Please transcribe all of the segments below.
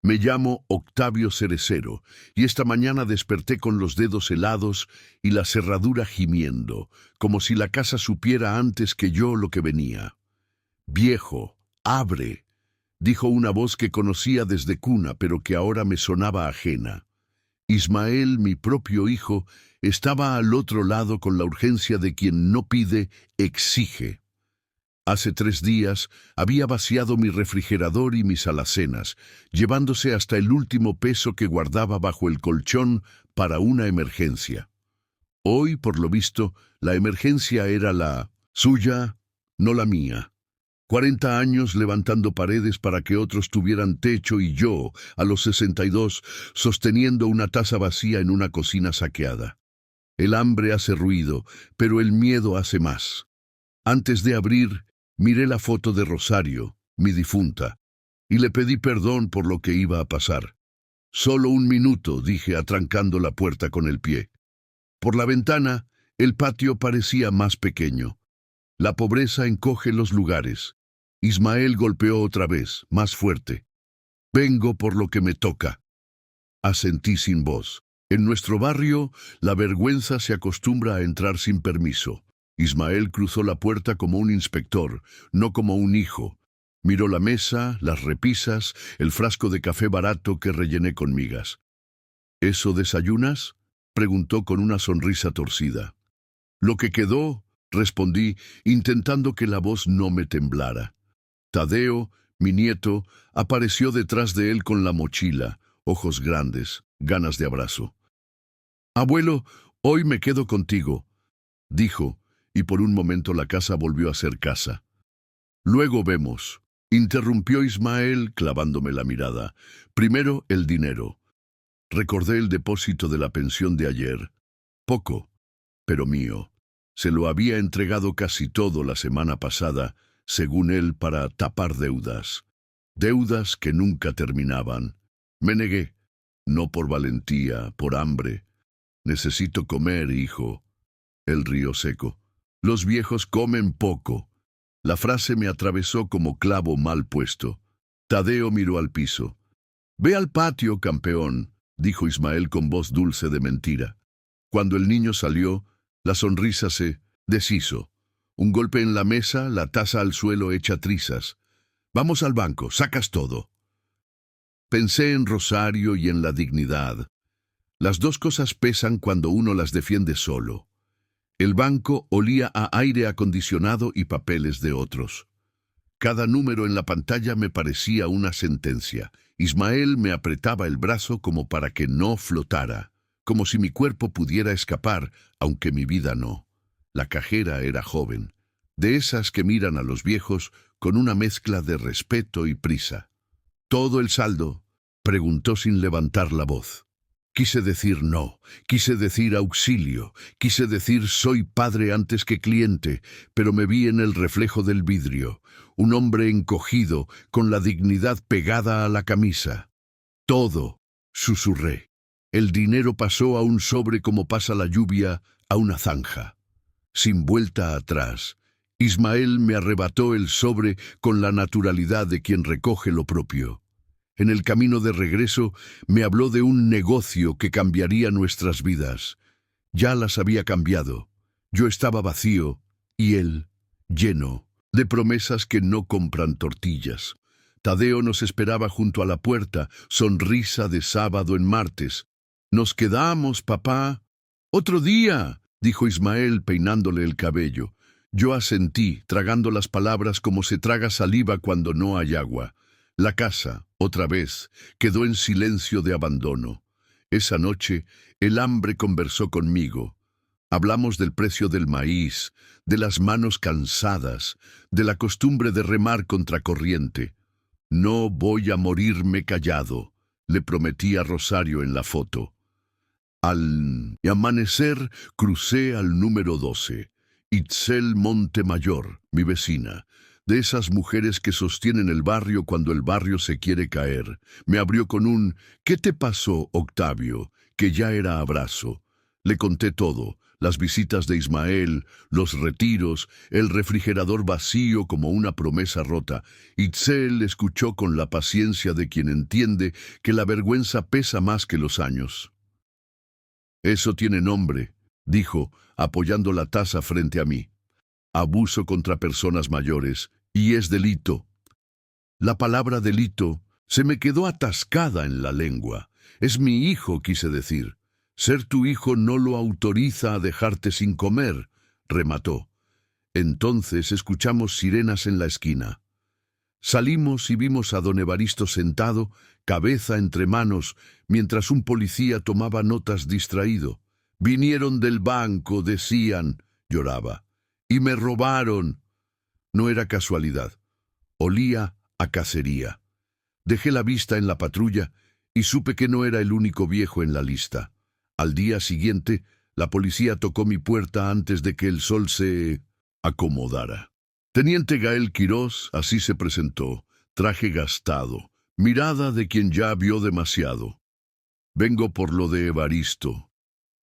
Me llamo Octavio Cerecero, y esta mañana desperté con los dedos helados y la cerradura gimiendo, como si la casa supiera antes que yo lo que venía. «Viejo, abre», dijo una voz que conocía desde cuna, pero que ahora me sonaba ajena. Ismael, mi propio hijo, estaba al otro lado con la urgencia de quien no pide, exige. Hace 3 días había vaciado mi refrigerador y mis alacenas, llevándose hasta el último peso que guardaba bajo el colchón para una emergencia. Hoy, por lo visto, la emergencia era la suya, no la mía. 40 años levantando paredes para que otros tuvieran techo y yo, a los 62, sosteniendo una taza vacía en una cocina saqueada. El hambre hace ruido, pero el miedo hace más. Antes de abrir, miré la foto de Rosario, mi difunta, y le pedí perdón por lo que iba a pasar. «Solo 1 minuto», dije atrancando la puerta con el pie. Por la ventana, el patio parecía más pequeño. La pobreza encoge los lugares. Ismael golpeó otra vez, más fuerte. «Vengo por lo que me toca». Asentí sin voz. En nuestro barrio, la vergüenza se acostumbra a entrar sin permiso. Ismael cruzó la puerta como un inspector, no como un hijo. Miró la mesa, las repisas, el frasco de café barato que rellené con migas. «¿Eso desayunas?», preguntó con una sonrisa torcida. «Lo que quedó», respondí, intentando que la voz no me temblara. Tadeo, mi nieto, apareció detrás de él con la mochila, ojos grandes, ganas de abrazo. «Abuelo, hoy me quedo contigo», dijo, y por un momento la casa volvió a ser casa. «Luego vemos», interrumpió Ismael clavándome la mirada. «Primero el dinero». Recordé el depósito de la pensión de ayer. Poco, pero mío. Se lo había entregado casi todo la semana pasada, según él, para tapar deudas. Deudas que nunca terminaban. Me negué. No por valentía, por hambre. «Necesito comer, hijo». Él rió seco. «Los viejos comen poco». La frase me atravesó como clavo mal puesto. Tadeo miró al piso. «Ve al patio, campeón», dijo Ismael con voz dulce de mentira. Cuando el niño salió, la sonrisa se deshizo. Un golpe en la mesa, la taza al suelo hecha trizas. «Vamos al banco, sacas todo». Pensé en Rosario y en la dignidad. Las dos cosas pesan cuando uno las defiende solo. El banco olía a aire acondicionado y papeles de otros. Cada número en la pantalla me parecía una sentencia. Ismael me apretaba el brazo como para que no flotara, como si mi cuerpo pudiera escapar, aunque mi vida no. La cajera era joven, de esas que miran a los viejos con una mezcla de respeto y prisa. «¿Todo el saldo?», preguntó sin levantar la voz. Quise decir no, quise decir auxilio, quise decir soy padre antes que cliente, pero me vi en el reflejo del vidrio, un hombre encogido, con la dignidad pegada a la camisa. «Todo», susurré. El dinero pasó a un sobre como pasa la lluvia a una zanja. Sin vuelta atrás, Ismael me arrebató el sobre con la naturalidad de quien recoge lo propio. En el camino de regreso me habló de un negocio que cambiaría nuestras vidas. Ya las había cambiado. Yo estaba vacío y él lleno de promesas que no compran tortillas. Tadeo nos esperaba junto a la puerta, sonrisa de sábado en martes. «Nos quedamos, papá». «Otro día», dijo Ismael peinándole el cabello. Yo asentí, tragando las palabras como se traga saliva cuando no hay agua. La casa, otra vez, quedó en silencio de abandono. Esa noche, el hambre conversó conmigo. Hablamos del precio del maíz, de las manos cansadas, de la costumbre de remar contracorriente. «No voy a morirme callado», le prometí a Rosario en la foto. Al amanecer, crucé al número 12. Itzel Montemayor, mi vecina, de esas mujeres que sostienen el barrio cuando el barrio se quiere caer. Me abrió con un «¿Qué te pasó, Octavio?», que ya era abrazo. Le conté todo, las visitas de Ismael, los retiros, el refrigerador vacío como una promesa rota. Itzel escuchó con la paciencia de quien entiende que la vergüenza pesa más que los años. «Eso tiene nombre», dijo, apoyando la taza frente a mí. «Abuso contra personas mayores, y es delito». La palabra delito se me quedó atascada en la lengua. «Es mi hijo», quise decir. «Ser tu hijo no lo autoriza a dejarte sin comer», remató. Entonces escuchamos sirenas en la esquina. Salimos y vimos a don Evaristo sentado, cabeza entre manos, mientras un policía tomaba notas distraído. «Vinieron del banco», decían, lloraba, «y me robaron». No era casualidad. Olía a cacería. Dejé la vista en la patrulla y supe que no era el único viejo en la lista. Al día siguiente, la policía tocó mi puerta antes de que el sol se acomodara. Teniente Gael Quirós, así se presentó, traje gastado, mirada de quien ya vio demasiado. «Vengo por lo de Evaristo,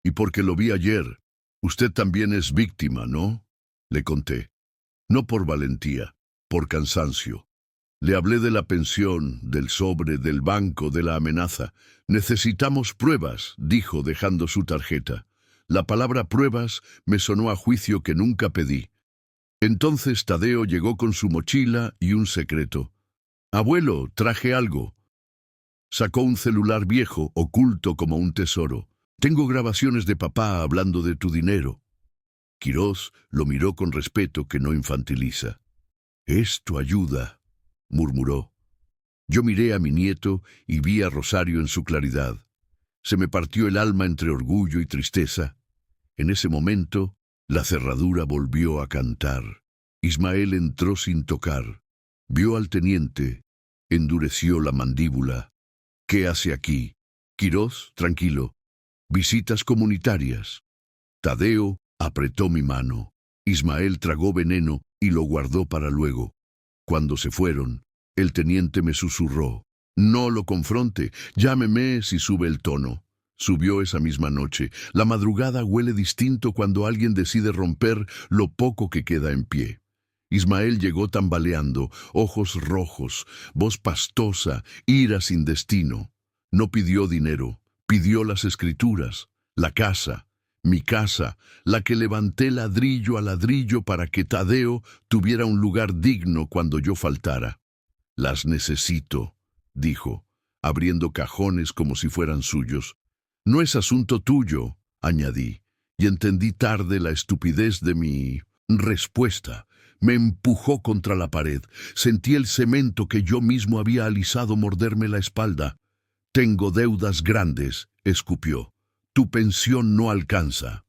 y porque lo vi ayer. Usted también es víctima, ¿no?», le conté. No por valentía, por cansancio. Le hablé de la pensión, del sobre, del banco, de la amenaza. «Necesitamos pruebas», dijo dejando su tarjeta. La palabra pruebas me sonó a juicio que nunca pedí. Entonces Tadeo llegó con su mochila y un secreto. «Abuelo, traje algo». Sacó un celular viejo, oculto como un tesoro. «Tengo grabaciones de papá hablando de tu dinero». Quirós lo miró con respeto que no infantiliza. «Esto ayuda», murmuró. Yo miré a mi nieto y vi a Rosario en su claridad. Se me partió el alma entre orgullo y tristeza. En ese momento, la cerradura volvió a cantar. Ismael entró sin tocar. Vio al teniente, endureció la mandíbula. «¿Qué hace aquí?» «Quirós, tranquilo. Visitas comunitarias». Tadeo apretó mi mano. Ismael tragó veneno y lo guardó para luego. Cuando se fueron, el teniente me susurró: «No lo confronte, llámeme si sube el tono». Subió esa misma noche. La madrugada huele distinto cuando alguien decide romper lo poco que queda en pie. Ismael llegó tambaleando, ojos rojos, voz pastosa, ira sin destino. No pidió dinero, pidió las escrituras, la casa, mi casa, la que levanté ladrillo a ladrillo para que Tadeo tuviera un lugar digno cuando yo faltara. «Las necesito», dijo, abriendo cajones como si fueran suyos. «No es asunto tuyo», añadí, y entendí tarde la estupidez de mi respuesta. Me empujó contra la pared. Sentí el cemento que yo mismo había alisado morderme la espalda. «Tengo deudas grandes», escupió. «Tu pensión no alcanza».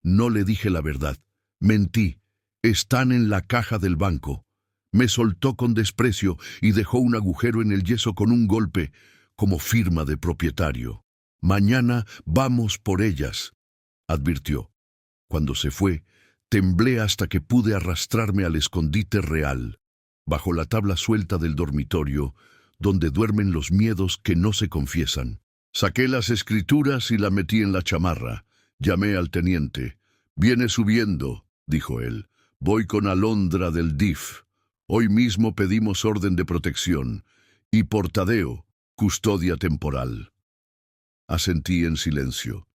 No le dije la verdad. Mentí. «Están en la caja del banco». Me soltó con desprecio y dejó un agujero en el yeso con un golpe, como firma de propietario. «Mañana vamos por ellas», advirtió. Cuando se fue, temblé hasta que pude arrastrarme al escondite real, bajo la tabla suelta del dormitorio, donde duermen los miedos que no se confiesan. Saqué las escrituras y la metí en la chamarra. Llamé al teniente. «Viene subiendo», dijo él. «Voy con Alondra del DIF. Hoy mismo pedimos orden de protección. Y por Tadeo, custodia temporal». Asentí en silencio.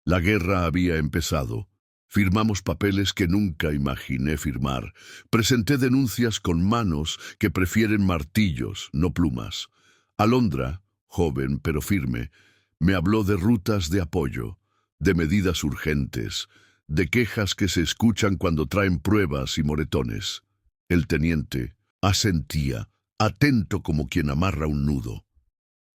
La guerra había empezado. Firmamos papeles que nunca imaginé firmar. Presenté denuncias con manos que prefieren martillos, no plumas. Alondra, joven pero firme, me habló de rutas de apoyo, de medidas urgentes, de quejas que se escuchan cuando traen pruebas y moretones. El teniente asentía, atento como quien amarra un nudo.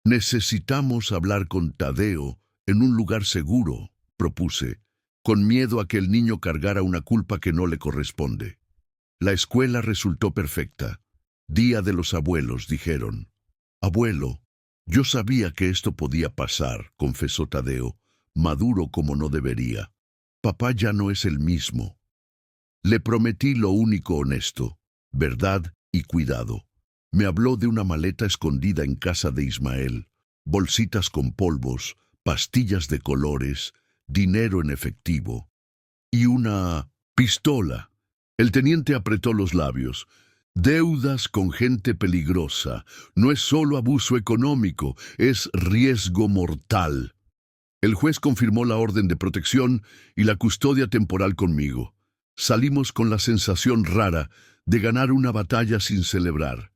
«Necesitamos hablar con Tadeo en un lugar seguro», propuse, con miedo a que el niño cargara una culpa que no le corresponde. La escuela resultó perfecta. «Día de los abuelos», dijeron. «Abuelo, yo sabía que esto podía pasar», confesó Tadeo, maduro como no debería. «Papá ya no es el mismo». Le prometí lo único honesto, verdad y cuidado. Me habló de una maleta escondida en casa de Ismael, bolsitas con polvos, pastillas de colores, dinero en efectivo. y una pistola. El teniente apretó los labios. Deudas con gente peligrosa. No es solo abuso económico, es riesgo mortal. El juez confirmó la orden de protección y la custodia temporal conmigo. Salimos con la sensación rara de ganar una batalla sin celebrar.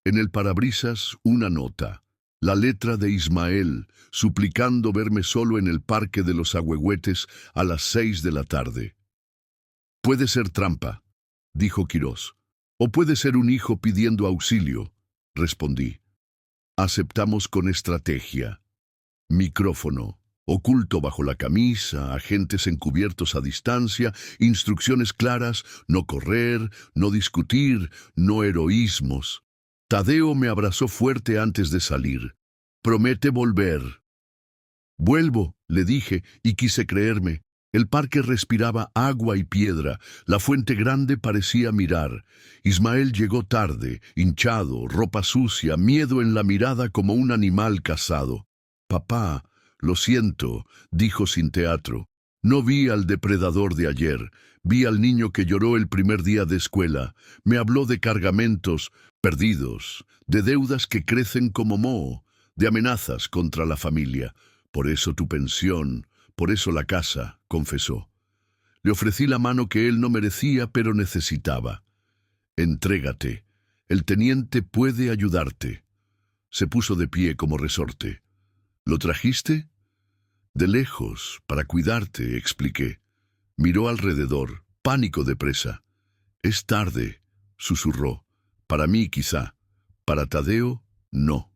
En el parabrisas, una nota. La letra de Ismael, suplicando verme solo en el Parque de los Ahuehuetes a las 6 de la tarde. Puede ser trampa, dijo Quirós. O puede ser un hijo pidiendo auxilio, respondí. Aceptamos con estrategia. Micrófono, oculto bajo la camisa, agentes encubiertos a distancia, instrucciones claras, no correr, no discutir, no heroísmos. Tadeo me abrazó fuerte antes de salir. Promete volver. Vuelvo, le dije, y quise creerme. El parque respiraba agua y piedra, la fuente grande parecía mirar. Ismael llegó tarde, hinchado, ropa sucia, miedo en la mirada como un animal cazado. Papá, lo siento, dijo sin teatro. No vi al depredador de ayer, vi al niño que lloró el primer día de escuela. Me habló de cargamentos perdidos, de deudas que crecen como moho, de amenazas contra la familia. Por eso tu pensión, por eso la casa, confesó. Le ofrecí la mano que él no merecía, pero necesitaba. Entrégate. El teniente puede ayudarte. Se puso de pie como resorte. ¿Lo trajiste? De lejos, para cuidarte, expliqué. Miró alrededor, pánico de presa. Es tarde, susurró. Para mí, quizá. Para Tadeo, no.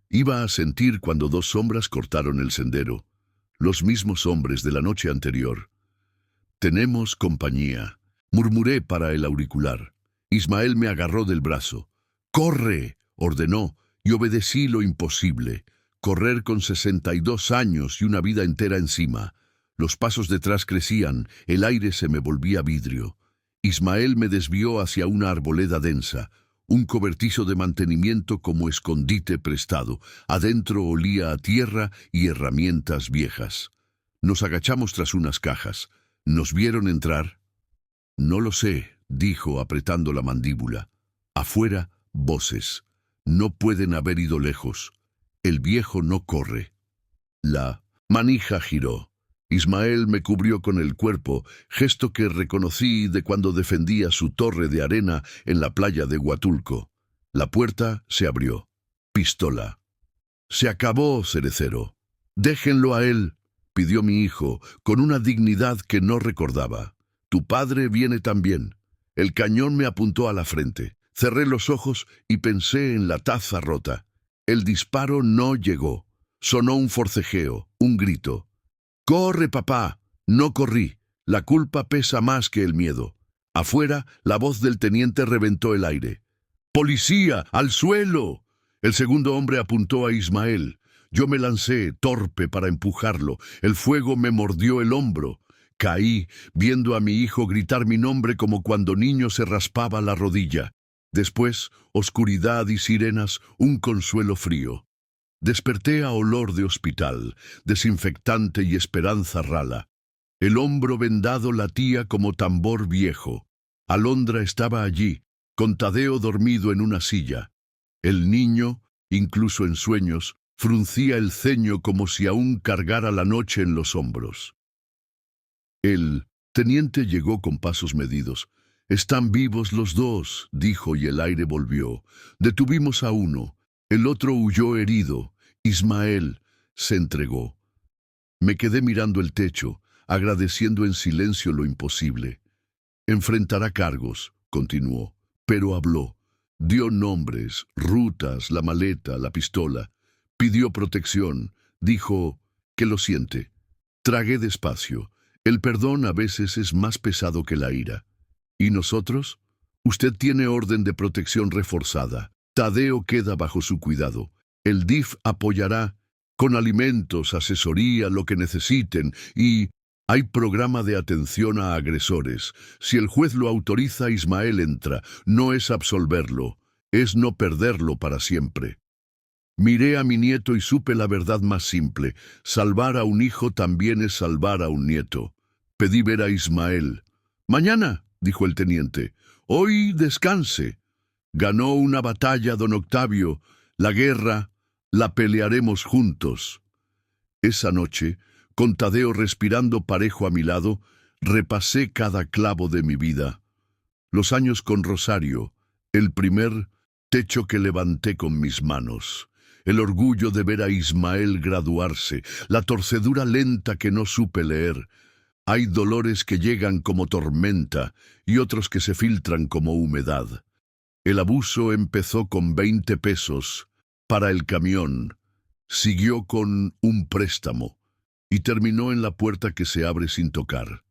Iba a sentir cuando dos sombras cortaron el sendero. Los mismos hombres de la noche anterior. Tenemos compañía, murmuré para el auricular. Ismael me agarró del brazo. ¡Corre!, ordenó, y obedecí lo imposible. Correr con 62 años y una vida entera encima. Los pasos detrás crecían, el aire se me volvía vidrio. Ismael me desvió hacia una arboleda densa, un cobertizo de mantenimiento como escondite prestado. Adentro olía a tierra y herramientas viejas. Nos agachamos tras unas cajas. ¿Nos vieron entrar? No lo sé, dijo apretando la mandíbula. Afuera, voces. No pueden haber ido lejos. El viejo no corre. La manija giró. Ismael me cubrió con el cuerpo, gesto que reconocí de cuando defendía su torre de arena en la playa de Huatulco. La puerta se abrió. Pistola. Se acabó, Cerecero. Déjenlo a él, pidió mi hijo, con una dignidad que no recordaba. Tu padre viene también. El cañón me apuntó a la frente. Cerré los ojos y pensé en la taza rota. El disparo no llegó. Sonó un forcejeo, un grito. «¡Corre, papá!». No corrí. La culpa pesa más que el miedo. Afuera, la voz del teniente reventó el aire. «¡Policía! ¡Al suelo!». El segundo hombre apuntó a Ismael. Yo me lancé, torpe, para empujarlo. El fuego me mordió el hombro. Caí, viendo a mi hijo gritar mi nombre como cuando niño se raspaba la rodilla. Después, oscuridad y sirenas, un consuelo frío. Desperté a olor de hospital, desinfectante y esperanza rala. El hombro vendado latía como tambor viejo. Alondra estaba allí, con Tadeo dormido en una silla. El niño, incluso en sueños, fruncía el ceño como si aún cargara la noche en los hombros. El teniente llegó con pasos medidos. «Están vivos los dos», dijo, y el aire volvió. Detuvimos a uno. El otro huyó herido. Ismael se entregó. Me quedé mirando el techo, agradeciendo en silencio lo imposible. «Enfrentará cargos», continuó, pero habló. Dio nombres, rutas, la maleta, la pistola. Pidió protección. Dijo que lo siente. Tragué despacio. El perdón a veces es más pesado que la ira. ¿Y nosotros? Usted tiene orden de protección reforzada. Tadeo queda bajo su cuidado. El DIF apoyará con alimentos, asesoría, lo que necesiten, y hay programa de atención a agresores. Si el juez lo autoriza, Ismael entra. No es absolverlo, es no perderlo para siempre. Miré a mi nieto y supe la verdad más simple. Salvar a un hijo también es salvar a un nieto. Pedí ver a Ismael. «Mañana», dijo el teniente. «Hoy descanse. Ganó una batalla, don Octavio. La guerra la pelearemos juntos». Esa noche, con Tadeo respirando parejo a mi lado, repasé cada clavo de mi vida. Los años con Rosario, el primer techo que levanté con mis manos, el orgullo de ver a Ismael graduarse, la torcedura lenta que no supe leer. Hay dolores que llegan como tormenta y otros que se filtran como humedad. El abuso empezó con 20 pesos para el camión, siguió con un préstamo y terminó en la puerta que se abre sin tocar.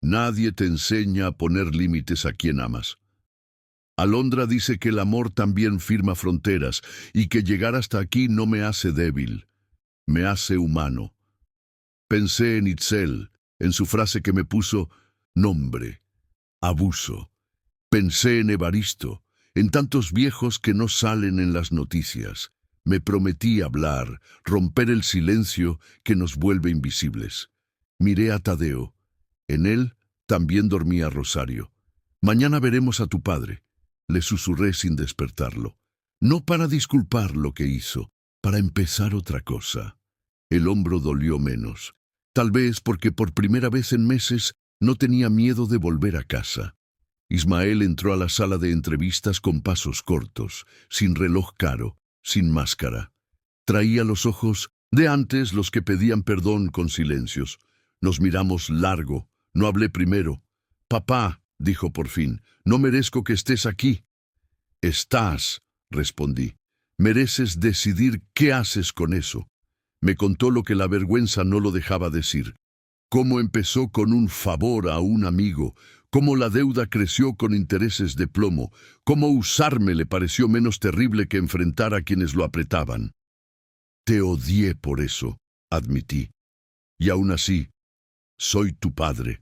Nadie te enseña a poner límites a quien amas. Alondra dice que el amor también firma fronteras y que llegar hasta aquí no me hace débil, me hace humano. Pensé en Itzel, en su frase que me puso nombre, abuso. Pensé en Evaristo, en tantos viejos que no salen en las noticias. Me prometí hablar, romper el silencio que nos vuelve invisibles. Miré a Tadeo. En él también dormía Rosario. «Mañana veremos a tu padre», le susurré sin despertarlo. No para disculpar lo que hizo, para empezar otra cosa. El hombro dolió menos. Tal vez porque por primera vez en meses no tenía miedo de volver a casa. Ismael entró a la sala de entrevistas con pasos cortos, sin reloj caro, sin máscara. Traía los ojos de antes, los que pedían perdón con silencios. Nos miramos largo. No hablé primero. «Papá», dijo por fin, «no merezco que estés aquí». «Estás», respondí. «Mereces decidir qué haces con eso». Me contó lo que la vergüenza no lo dejaba decir. Cómo empezó con un favor a un amigo, cómo la deuda creció con intereses de plomo, cómo usarme le pareció menos terrible que enfrentar a quienes lo apretaban. «Te odié por eso», admití. «Y aún así, soy tu padre».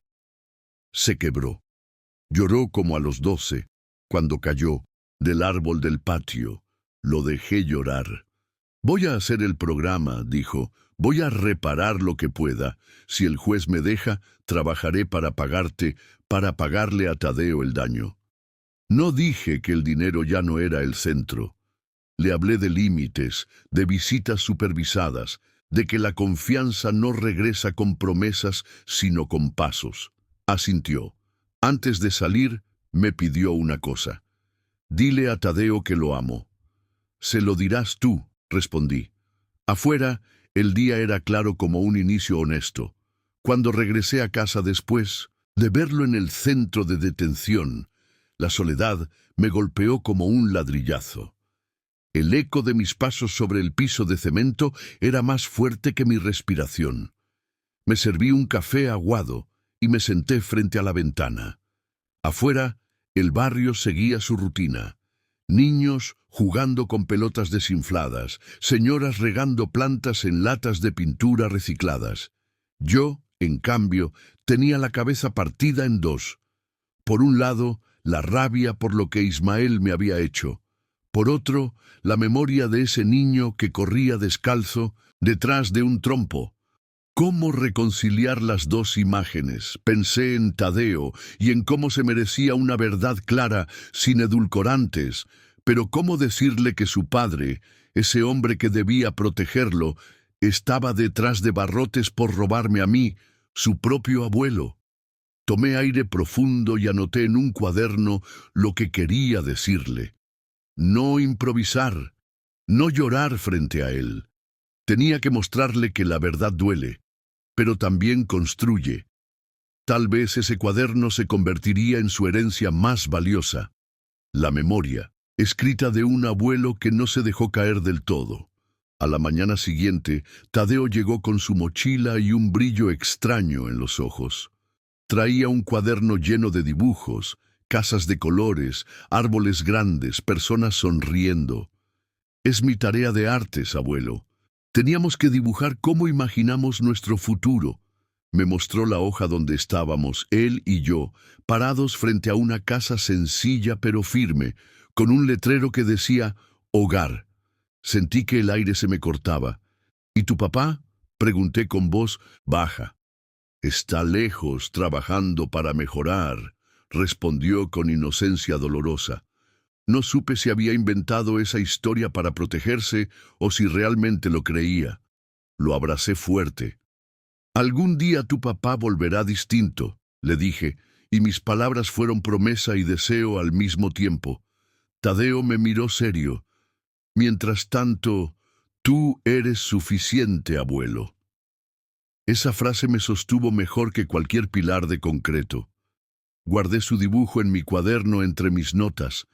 Se quebró. Lloró como a los 12, cuando cayó del árbol del patio. Lo dejé llorar. «Voy a hacer el programa», dijo. «Voy a reparar lo que pueda. Si el juez me deja, trabajaré para pagarte, para pagarle a Tadeo el daño». No dije que el dinero ya no era el centro. Le hablé de límites, de visitas supervisadas, de que la confianza no regresa con promesas, sino con pasos. Asintió. Antes de salir, me pidió una cosa. «Dile a Tadeo que lo amo». «Se lo dirás tú», respondí. Afuera, el día era claro como un inicio honesto. Cuando regresé a casa después de verlo en el centro de detención, la soledad me golpeó como un ladrillazo. El eco de mis pasos sobre el piso de cemento era más fuerte que mi respiración. Me serví un café aguado y me senté frente a la ventana. Afuera, el barrio seguía su rutina. Niños jugando con pelotas desinfladas, señoras regando plantas en latas de pintura recicladas. Yo, en cambio, tenía la cabeza partida en dos. Por un lado, la rabia por lo que Ismael me había hecho. Por otro, la memoria de ese niño que corría descalzo detrás de un trompo. ¿Cómo reconciliar las dos imágenes? Pensé en Tadeo y en cómo se merecía una verdad clara, sin edulcorantes, pero cómo decirle que su padre, ese hombre que debía protegerlo, estaba detrás de barrotes por robarme a mí, su propio abuelo. Tomé aire profundo y anoté en un cuaderno lo que quería decirle. No improvisar, no llorar frente a él. Tenía que mostrarle que la verdad duele, pero también construye. Tal vez ese cuaderno se convertiría en su herencia más valiosa, la memoria, escrita de un abuelo que no se dejó caer del todo. A la mañana siguiente, Tadeo llegó con su mochila y un brillo extraño en los ojos. Traía un cuaderno lleno de dibujos, casas de colores, árboles grandes, personas sonriendo. «Es mi tarea de artes, abuelo. Teníamos que dibujar cómo imaginamos nuestro futuro». Me mostró la hoja donde estábamos, él y yo, parados frente a una casa sencilla pero firme, con un letrero que decía «Hogar». Sentí que el aire se me cortaba. «¿Y tu papá?», pregunté con voz baja. Está lejos trabajando para mejorar, respondió con inocencia dolorosa. No supe si había inventado esa historia para protegerse o si realmente lo creía. Lo abracé fuerte. Algún día tu papá volverá distinto, le dije, y mis palabras fueron promesa y deseo al mismo tiempo. Tadeo me miró serio. Mientras tanto, tú eres suficiente, abuelo. Esa frase me sostuvo mejor que cualquier pilar de concreto. Guardé su dibujo en mi cuaderno entre mis notas.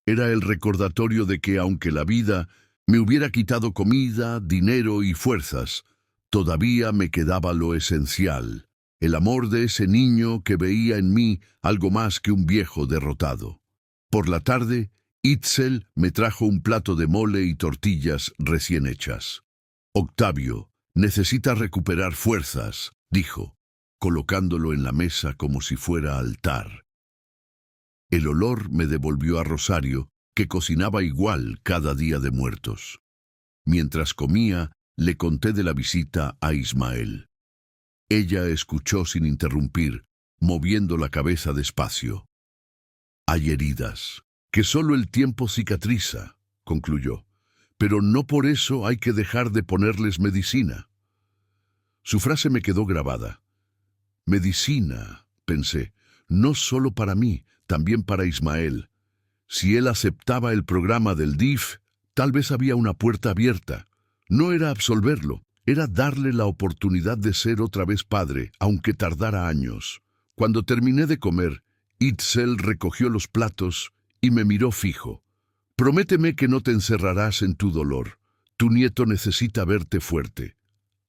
Era el recordatorio de que aunque la vida me hubiera quitado comida, dinero y fuerzas, todavía me quedaba lo esencial, el amor de ese niño que veía en mí algo más que un viejo derrotado. Por la tarde, Itzel me trajo un plato de mole y tortillas recién hechas. Octavio, necesita recuperar fuerzas, dijo, colocándolo en la mesa como si fuera altar. El olor me devolvió a Rosario, que cocinaba igual cada día de muertos. Mientras comía, le conté de la visita a Ismael. Ella escuchó sin interrumpir, moviendo la cabeza despacio. Hay heridas, que solo el tiempo cicatriza, concluyó, pero no por eso hay que dejar de ponerles medicina. Su frase me quedó grabada. Medicina, pensé, no solo para mí, también para Ismael. Si él aceptaba el programa del DIF, tal vez había una puerta abierta. No era absolverlo, era darle la oportunidad de ser otra vez padre, aunque tardara años. Cuando terminé de comer, Itzel recogió los platos y me miró fijo. Prométeme que no te encerrarás en tu dolor. Tu nieto necesita verte fuerte.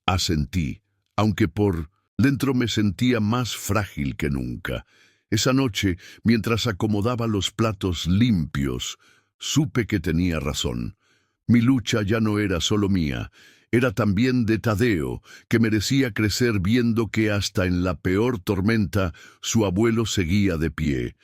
Asentí, aunque por dentro me sentía más frágil que nunca. Esa noche, mientras acomodaba los platos limpios, supe que tenía razón. Mi lucha ya no era solo mía, era también de Tadeo, que merecía crecer viendo que hasta en la peor tormenta su abuelo seguía de pie.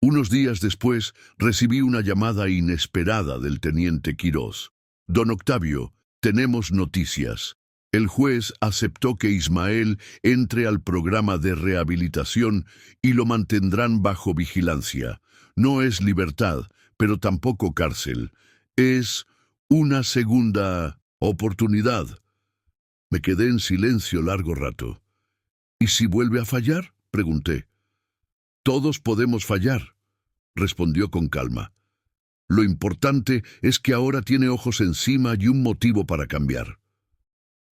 Unos días después recibí una llamada inesperada del teniente Quirós. Don Octavio, tenemos noticias. El juez aceptó que Ismael entre al programa de rehabilitación y lo mantendrán bajo vigilancia. No es libertad, pero tampoco cárcel. Es una segunda oportunidad. Me quedé en silencio largo rato. ¿Y si vuelve a fallar?, pregunté. Todos podemos fallar, respondió con calma. Lo importante es que ahora tiene ojos encima y un motivo para cambiar.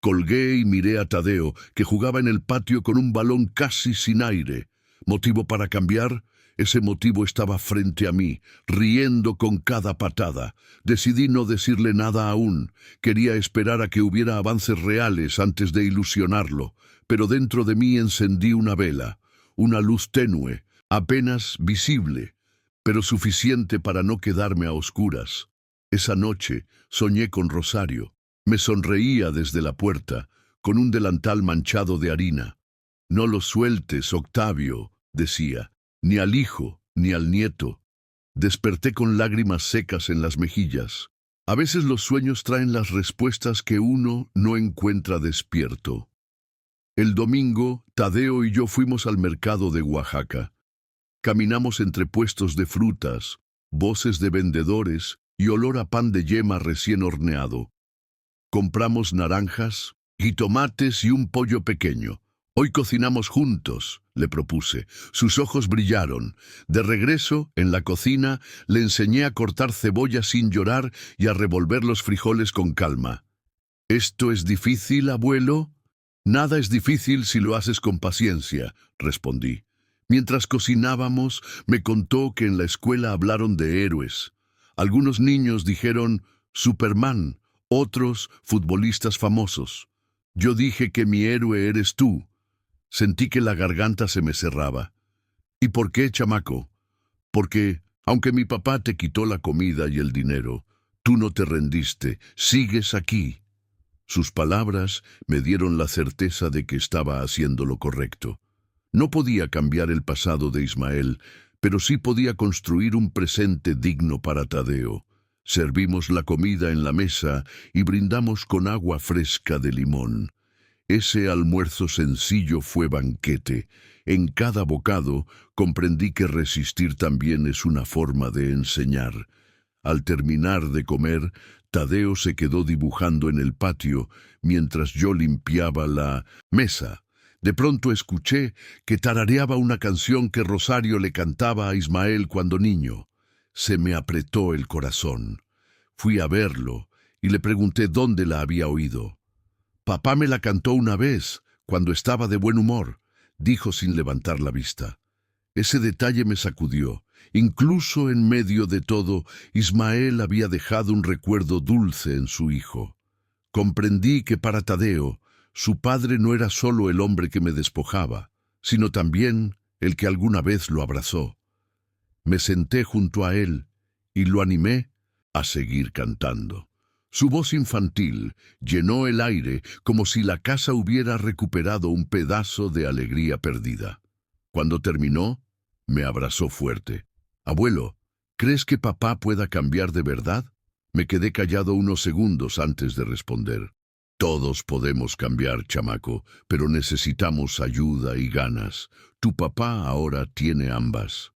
Colgué y miré a Tadeo, que jugaba en el patio con un balón casi sin aire. ¿Motivo para cambiar? Ese motivo estaba frente a mí, riendo con cada patada. Decidí no decirle nada aún. Quería esperar a que hubiera avances reales antes de ilusionarlo, pero dentro de mí encendí una vela, una luz tenue, apenas visible, pero suficiente para no quedarme a oscuras. Esa noche soñé con Rosario. Me sonreía desde la puerta, con un delantal manchado de harina. No lo sueltes, Octavio, decía, ni al hijo, ni al nieto. Desperté con lágrimas secas en las mejillas. A veces los sueños traen las respuestas que uno no encuentra despierto. El domingo, Tadeo y yo fuimos al mercado de Oaxaca. Caminamos entre puestos de frutas, voces de vendedores y olor a pan de yema recién horneado. Compramos naranjas, jitomates y un pollo pequeño. Hoy cocinamos juntos, le propuse. Sus ojos brillaron. De regreso, en la cocina, le enseñé a cortar cebolla sin llorar y a revolver los frijoles con calma. ¿Esto es difícil, abuelo? Nada es difícil si lo haces con paciencia, respondí. Mientras cocinábamos, me contó que en la escuela hablaron de héroes. Algunos niños dijeron Superman, otros futbolistas famosos. Yo dije que mi héroe eres tú. Sentí que la garganta se me cerraba. ¿Y por qué, chamaco? Porque, aunque mi papá te quitó la comida y el dinero, tú no te rendiste, sigues aquí. Sus palabras me dieron la certeza de que estaba haciendo lo correcto. No podía cambiar el pasado de Ismael, pero sí podía construir un presente digno para Tadeo. Servimos la comida en la mesa y brindamos con agua fresca de limón. Ese almuerzo sencillo fue banquete. En cada bocado comprendí que resistir también es una forma de enseñar. Al terminar de comer, Tadeo se quedó dibujando en el patio mientras yo limpiaba la mesa. De pronto escuché que tarareaba una canción que Rosario le cantaba a Ismael cuando niño. Se me apretó el corazón. Fui a verlo y le pregunté dónde la había oído. «Papá me la cantó una vez, cuando estaba de buen humor», dijo sin levantar la vista. Ese detalle me sacudió. Incluso en medio de todo, Ismael había dejado un recuerdo dulce en su hijo. Comprendí que para Tadeo, su padre no era solo el hombre que me despojaba, sino también el que alguna vez lo abrazó. Me senté junto a él y lo animé a seguir cantando. Su voz infantil llenó el aire como si la casa hubiera recuperado un pedazo de alegría perdida. Cuando terminó, me abrazó fuerte. «Abuelo, ¿crees que papá pueda cambiar de verdad?». Me quedé callado unos segundos antes de responder. «Todos podemos cambiar, chamaco, pero necesitamos ayuda y ganas. Tu papá ahora tiene ambas».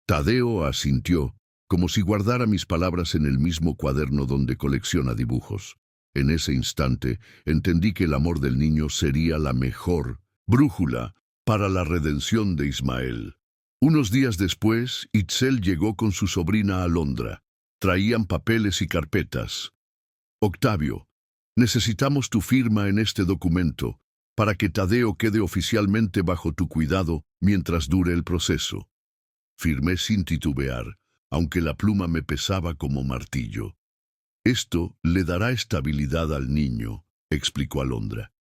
Tadeo asintió, como si guardara mis palabras en el mismo cuaderno donde colecciona dibujos. En ese instante entendí que el amor del niño sería la mejor brújula para la redención de Ismael. Unos días después, Itzel llegó con su sobrina a Alondra. Traían papeles y carpetas. «Octavio, necesitamos tu firma en este documento para que Tadeo quede oficialmente bajo tu cuidado mientras dure el proceso». Firmé sin titubear, aunque la pluma me pesaba como martillo. «Esto le dará estabilidad al niño», explicó Alondra.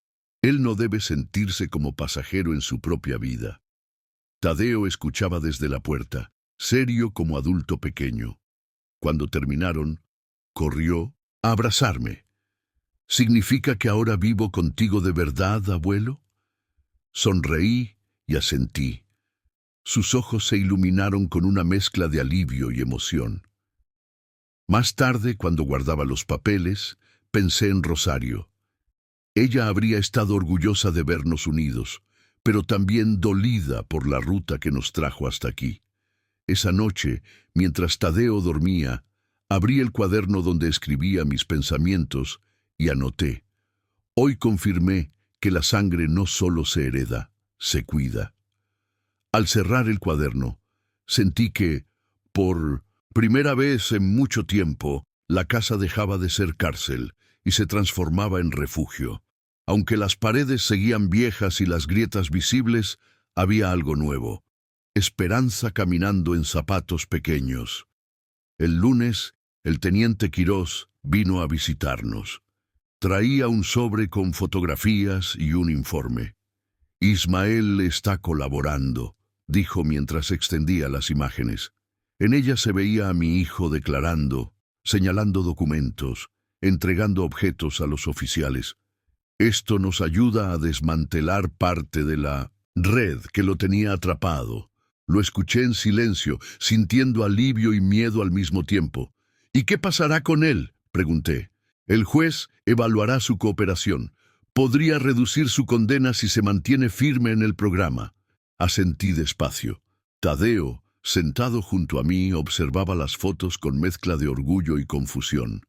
«Él no debe sentirse como pasajero en su propia vida». Tadeo escuchaba desde la puerta, serio como adulto pequeño. Cuando terminaron, corrió a abrazarme. «¿Significa que ahora vivo contigo de verdad, abuelo?». Sonreí y asentí. Sus ojos se iluminaron con una mezcla de alivio y emoción. Más tarde, cuando guardaba los papeles, pensé en Rosario. Ella habría estado orgullosa de vernos unidos, pero también dolida por la ruta que nos trajo hasta aquí. Esa noche, mientras Tadeo dormía, abrí el cuaderno donde escribía mis pensamientos y anoté. Hoy confirmé que la sangre no solo se hereda, se cuida. Al cerrar el cuaderno, sentí que, por primera vez en mucho tiempo, la casa dejaba de ser cárcel y se transformaba en refugio. Aunque las paredes seguían viejas y las grietas visibles, había algo nuevo. Esperanza caminando en zapatos pequeños. El lunes, el teniente Quirós vino a visitarnos. Traía un sobre con fotografías y un informe. «Ismael está colaborando», dijo mientras extendía las imágenes. En ellas se veía a mi hijo declarando, señalando documentos, entregando objetos a los oficiales. Esto nos ayuda a desmantelar parte de la red que lo tenía atrapado. Lo escuché en silencio, sintiendo alivio y miedo al mismo tiempo. «¿Y qué pasará con él?», pregunté. «El juez evaluará su cooperación. Podría reducir su condena si se mantiene firme en el programa». Asentí despacio. Tadeo, sentado junto a mí, observaba las fotos con mezcla de orgullo y confusión.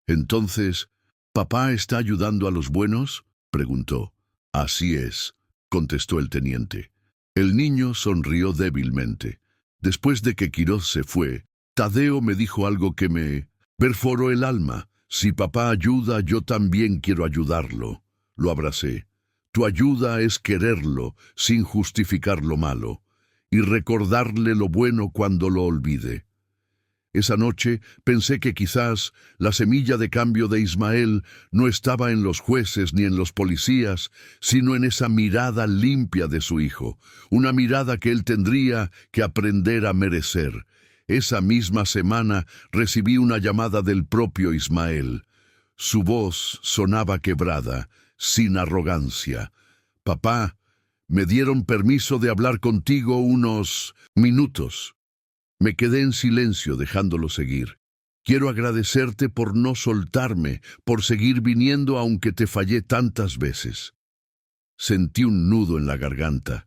Entonces, «¿Papá está ayudando a los buenos?», preguntó. «Así es», contestó el teniente. El niño sonrió débilmente. Después de que Quirós se fue, Tadeo me dijo algo que me perforó el alma. «Si papá ayuda, yo también quiero ayudarlo». Lo abracé. «Tu ayuda es quererlo, sin justificar lo malo, y recordarle lo bueno cuando lo olvide». Esa noche pensé que quizás la semilla de cambio de Ismael no estaba en los jueces ni en los policías, sino en esa mirada limpia de su hijo, una mirada que él tendría que aprender a merecer. Esa misma semana recibí una llamada del propio Ismael. Su voz sonaba quebrada, sin arrogancia. «Papá, me dieron permiso de hablar contigo unos minutos». Me quedé en silencio dejándolo seguir. «Quiero agradecerte por no soltarme, por seguir viniendo aunque te fallé tantas veces». Sentí un nudo en la garganta.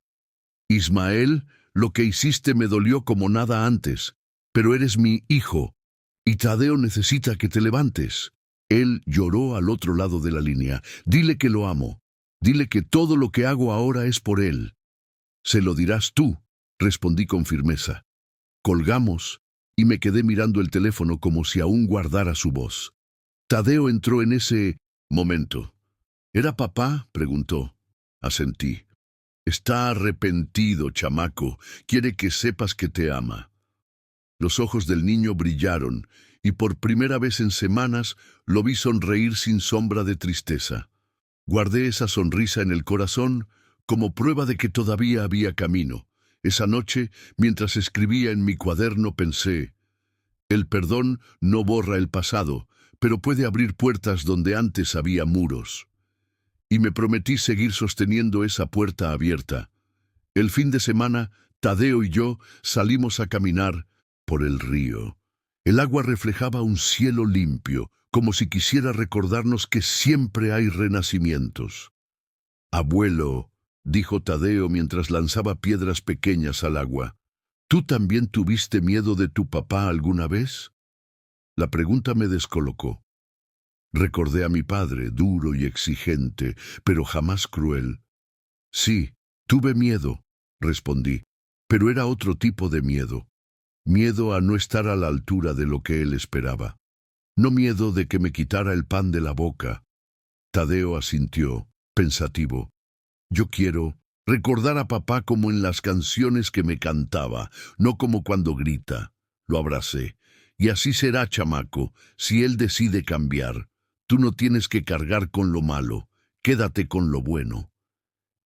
Ismael, lo que hiciste me dolió como nada antes, pero eres mi hijo, y Tadeo necesita que te levantes. Él lloró al otro lado de la línea. Dile que lo amo. Dile que todo lo que hago ahora es por él. Se lo dirás tú, respondí con firmeza. Colgamos, y me quedé mirando el teléfono como si aún guardara su voz. Tadeo entró en ese momento. ¿Era papá?, preguntó. Asentí. Está arrepentido, chamaco. Quiere que sepas que te ama. Los ojos del niño brillaron, y por primera vez en semanas lo vi sonreír sin sombra de tristeza. Guardé esa sonrisa en el corazón como prueba de que todavía había camino. Esa noche, mientras escribía en mi cuaderno, pensé, el perdón no borra el pasado, pero puede abrir puertas donde antes había muros. Y me prometí seguir sosteniendo esa puerta abierta. El fin de semana, Tadeo y yo salimos a caminar por el río. El agua reflejaba un cielo limpio, como si quisiera recordarnos que siempre hay renacimientos. Abuelo, dijo Tadeo mientras lanzaba piedras pequeñas al agua, ¿tú también tuviste miedo de tu papá alguna vez? La pregunta me descolocó. Recordé a mi padre, duro y exigente, pero jamás cruel. Sí, tuve miedo, respondí, pero era otro tipo de miedo. Miedo a no estar a la altura de lo que él esperaba. No miedo de que me quitara el pan de la boca. Tadeo asintió, pensativo. Yo quiero recordar a papá como en las canciones que me cantaba, no como cuando grita. Lo abracé. Y así será, chamaco, si él decide cambiar. Tú no tienes que cargar con lo malo, quédate con lo bueno.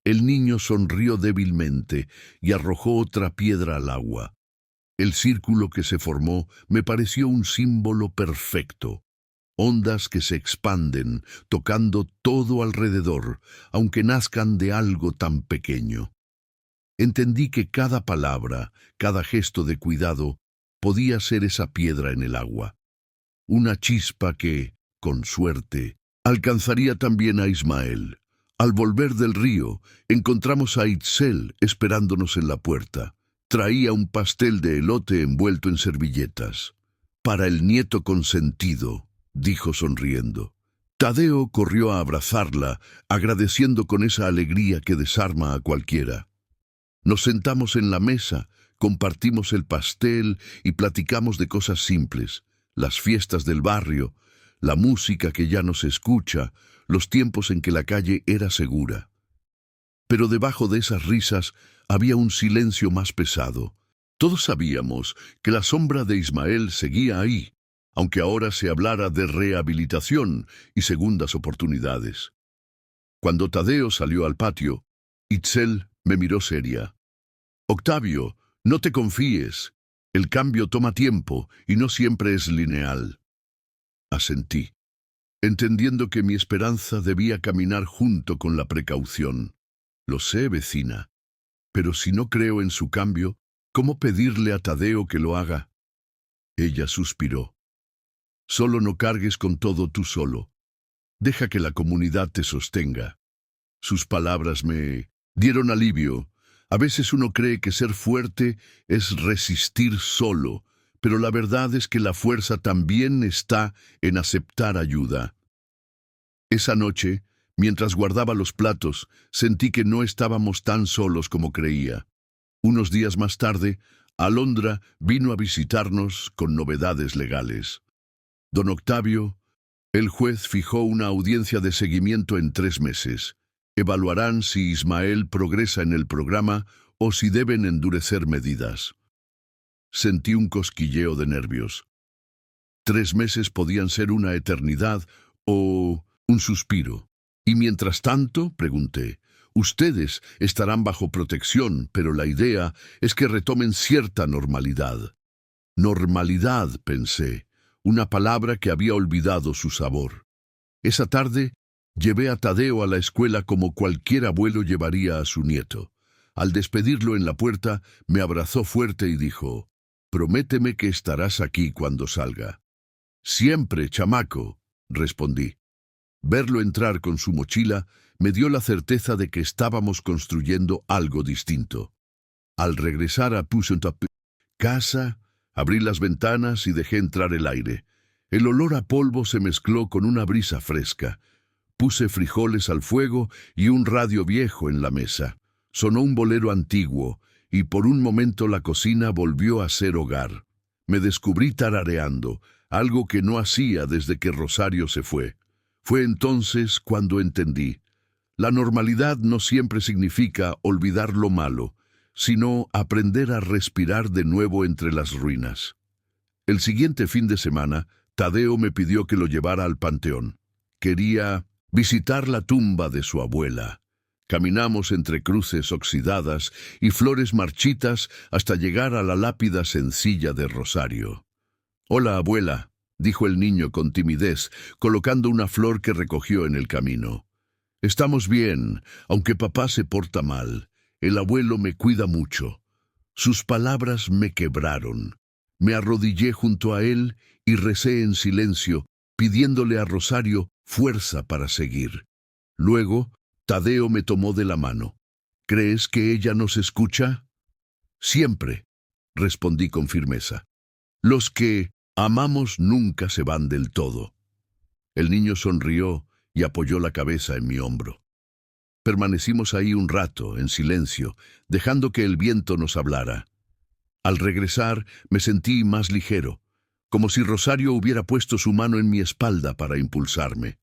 El niño sonrió débilmente y arrojó otra piedra al agua. El círculo que se formó me pareció un símbolo perfecto. Ondas que se expanden, tocando todo alrededor, aunque nazcan de algo tan pequeño. Entendí que cada palabra, cada gesto de cuidado, podía ser esa piedra en el agua. Una chispa que, con suerte, alcanzaría también a Ismael. Al volver del río, encontramos a Itzel esperándonos en la puerta. Traía un pastel de elote envuelto en servilletas. Para el nieto consentido, dijo sonriendo. Tadeo corrió a abrazarla, agradeciendo con esa alegría que desarma a cualquiera. Nos sentamos en la mesa, compartimos el pastel y platicamos de cosas simples, las fiestas del barrio, la música que ya no se escucha, los tiempos en que la calle era segura. Pero debajo de esas risas había un silencio más pesado. Todos sabíamos que la sombra de Ismael seguía ahí, aunque ahora se hablara de rehabilitación y segundas oportunidades. Cuando Tadeo salió al patio, Itzel me miró seria. Octavio, no te confíes. El cambio toma tiempo y no siempre es lineal. Asentí, entendiendo que mi esperanza debía caminar junto con la precaución. Lo sé, vecina, pero si no creo en su cambio, ¿cómo pedirle a Tadeo que lo haga? Ella suspiró. Solo no cargues con todo tú solo. Deja que la comunidad te sostenga. Sus palabras me dieron alivio. A veces uno cree que ser fuerte es resistir solo, pero la verdad es que la fuerza también está en aceptar ayuda. Esa noche, mientras guardaba los platos, sentí que no estábamos tan solos como creía. Unos días más tarde, Alondra vino a visitarnos con novedades legales. Don Octavio, el juez fijó una audiencia de seguimiento en 3 meses. Evaluarán si Ismael progresa en el programa o si deben endurecer medidas. Sentí un cosquilleo de nervios. 3 meses podían ser una eternidad o un suspiro. Y mientras tanto, pregunté, ustedes estarán bajo protección, pero la idea es que retomen cierta normalidad. Normalidad, pensé, una palabra que había olvidado su sabor. Esa tarde, llevé a Tadeo a la escuela como cualquier abuelo llevaría a su nieto. Al despedirlo en la puerta, me abrazó fuerte y dijo, «Prométeme que estarás aquí cuando salga». «Siempre, chamaco», respondí. Verlo entrar con su mochila me dio la certeza de que estábamos construyendo algo distinto. Al regresar a casa, abrí las ventanas y dejé entrar el aire. El olor a polvo se mezcló con una brisa fresca. Puse frijoles al fuego y un radio viejo en la mesa. Sonó un bolero antiguo, y por un momento la cocina volvió a ser hogar. Me descubrí tarareando, algo que no hacía desde que Rosario se fue. Fue entonces cuando entendí. La normalidad no siempre significa olvidar lo malo, sino aprender a respirar de nuevo entre las ruinas. El siguiente fin de semana, Tadeo me pidió que lo llevara al panteón. Quería visitar la tumba de su abuela. Caminamos entre cruces oxidadas y flores marchitas hasta llegar a la lápida sencilla de Rosario. «Hola, abuela», dijo el niño con timidez, colocando una flor que recogió en el camino. «Estamos bien, aunque papá se porta mal. El abuelo me cuida mucho». Sus palabras me quebraron. Me arrodillé junto a él y recé en silencio, pidiéndole a Rosario fuerza para seguir. Luego, Tadeo me tomó de la mano. «¿Crees que ella nos escucha?» «Siempre», respondí con firmeza. «Los que amamos nunca se van del todo». El niño sonrió y apoyó la cabeza en mi hombro. Permanecimos ahí un rato, en silencio, dejando que el viento nos hablara. Al regresar, me sentí más ligero, como si Rosario hubiera puesto su mano en mi espalda para impulsarme.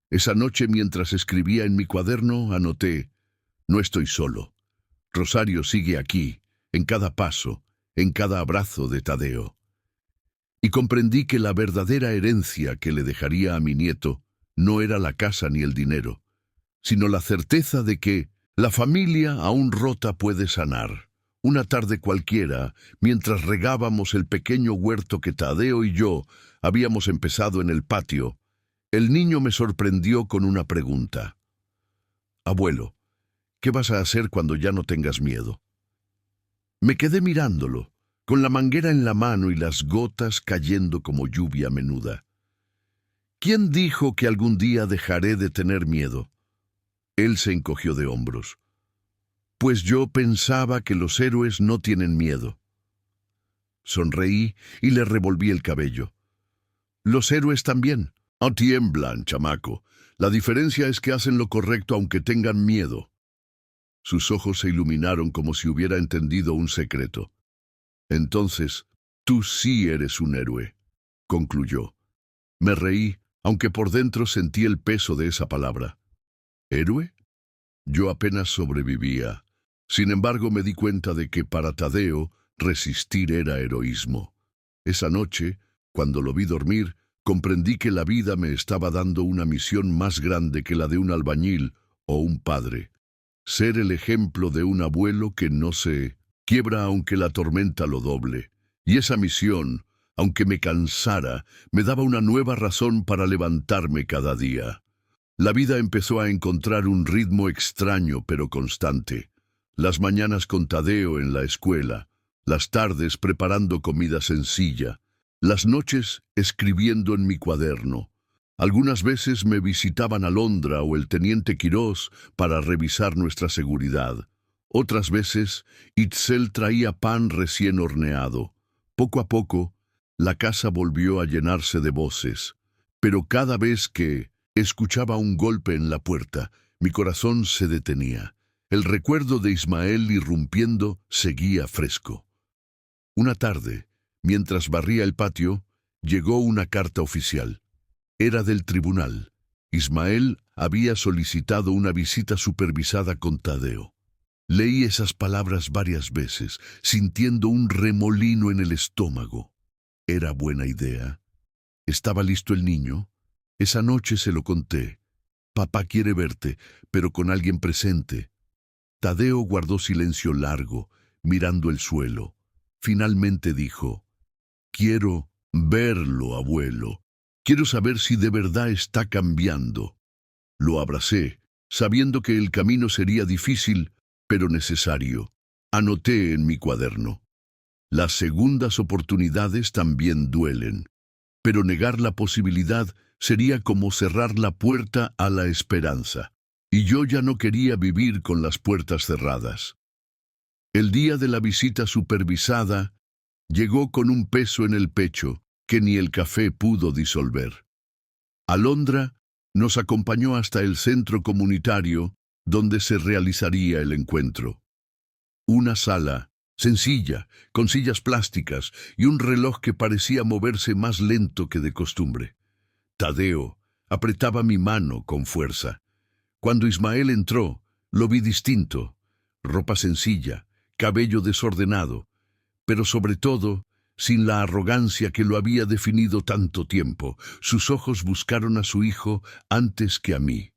Esa noche, mientras escribía en mi cuaderno, anoté: «No estoy solo. Rosario sigue aquí, en cada paso, en cada abrazo de Tadeo». Y comprendí que la verdadera herencia que le dejaría a mi nieto no era la casa ni el dinero, sino la certeza de que la familia aún rota puede sanar. Una tarde cualquiera, mientras regábamos el pequeño huerto que Tadeo y yo habíamos empezado en el patio, el niño me sorprendió con una pregunta. «Abuelo, ¿qué vas a hacer cuando ya no tengas miedo?» Me quedé mirándolo, con la manguera en la mano y las gotas cayendo como lluvia menuda. «¿Quién dijo que algún día dejaré de tener miedo?» Él se encogió de hombros. «Pues yo pensaba que los héroes no tienen miedo». Sonreí y le revolví el cabello. «Los héroes también. No tiemblan, chamaco. La diferencia es que hacen lo correcto aunque tengan miedo». Sus ojos se iluminaron como si hubiera entendido un secreto. «Entonces, tú sí eres un héroe», concluyó. Me reí, aunque por dentro sentí el peso de esa palabra. ¿Héroe? Yo apenas sobrevivía. Sin embargo, me di cuenta de que para Tadeo resistir era heroísmo. Esa noche, cuando lo vi dormir, comprendí que la vida me estaba dando una misión más grande que la de un albañil o un padre. Ser el ejemplo de un abuelo que no se quiebra aunque la tormenta lo doble. Y esa misión, aunque me cansara, me daba una nueva razón para levantarme cada día. La vida empezó a encontrar un ritmo extraño pero constante. Las mañanas con Tadeo en la escuela, las tardes preparando comida sencilla, las noches escribiendo en mi cuaderno. Algunas veces me visitaban Alondra o el teniente Quirós para revisar nuestra seguridad. Otras veces, Itzel traía pan recién horneado. Poco a poco, la casa volvió a llenarse de voces, pero cada vez que escuchaba un golpe en la puerta, mi corazón se detenía. El recuerdo de Ismael irrumpiendo seguía fresco. Una tarde, mientras barría el patio, llegó una carta oficial. Era del tribunal. Ismael había solicitado una visita supervisada con Tadeo. Leí esas palabras varias veces, sintiendo un remolino en el estómago. ¿Era buena idea? ¿Estaba listo el niño? Esa noche se lo conté. «Papá quiere verte, pero con alguien presente». Tadeo guardó silencio largo, mirando el suelo. Finalmente dijo: «Quiero verlo, abuelo. Quiero saber si de verdad está cambiando». Lo abracé, sabiendo que el camino sería difícil, pero necesario. Anoté en mi cuaderno: «Las segundas oportunidades también duelen, pero negar la posibilidad sería como cerrar la puerta a la esperanza. Y yo ya no quería vivir con las puertas cerradas. El día de la visita supervisada llegó con un peso en el pecho que ni el café pudo disolver. Alondra nos acompañó hasta el centro comunitario donde se realizaría el encuentro. Una sala sencilla, con sillas plásticas y un reloj que parecía moverse más lento que de costumbre. Tadeo apretaba mi mano con fuerza. Cuando Ismael entró, lo vi distinto. Ropa sencilla, cabello desordenado, pero sobre todo, sin la arrogancia que lo había definido tanto tiempo. Sus ojos buscaron a su hijo antes que a mí.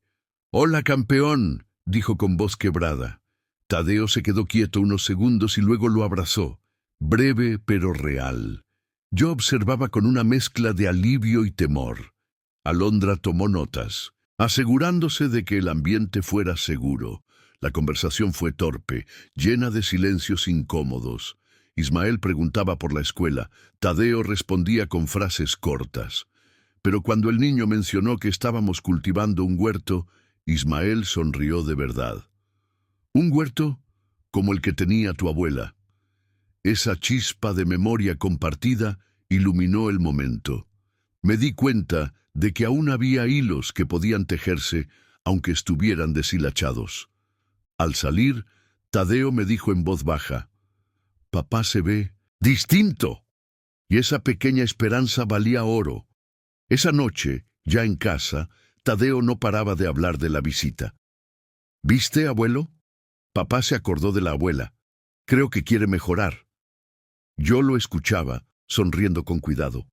«Hola, campeón», dijo con voz quebrada. Tadeo se quedó quieto unos segundos y luego lo abrazó, breve pero real. Yo observaba con una mezcla de alivio y temor. Alondra tomó notas, asegurándose de que el ambiente fuera seguro. La conversación fue torpe, llena de silencios incómodos. Ismael preguntaba por la escuela, Tadeo respondía con frases cortas. Pero cuando el niño mencionó que estábamos cultivando un huerto, Ismael sonrió de verdad. «¿Un huerto? Como el que tenía tu abuela». Esa chispa de memoria compartida iluminó el momento. Me di cuenta de que aún había hilos que podían tejerse, aunque estuvieran deshilachados. Al salir, Tadeo me dijo en voz baja, «Papá se ve distinto». Y esa pequeña esperanza valía oro. Esa noche, ya en casa, Tadeo no paraba de hablar de la visita. «¿Viste, abuelo? Papá se acordó de la abuela. Creo que quiere mejorar». Yo lo escuchaba, sonriendo con cuidado.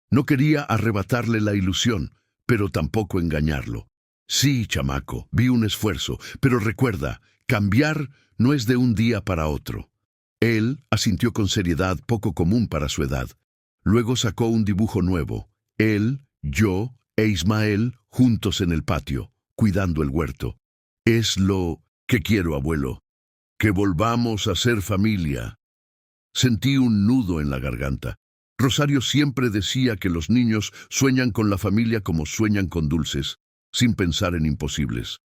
No quería arrebatarle la ilusión, pero tampoco engañarlo. «Sí, chamaco, vi un esfuerzo, pero recuerda, cambiar no es de un día para otro». Él asintió con seriedad poco común para su edad. Luego sacó un dibujo nuevo. Él, yo e Ismael juntos en el patio, cuidando el huerto. «Es lo que quiero, abuelo. Que volvamos a ser familia». Sentí un nudo en la garganta. Rosario siempre decía que los niños sueñan con la familia como sueñan con dulces, sin pensar en imposibles.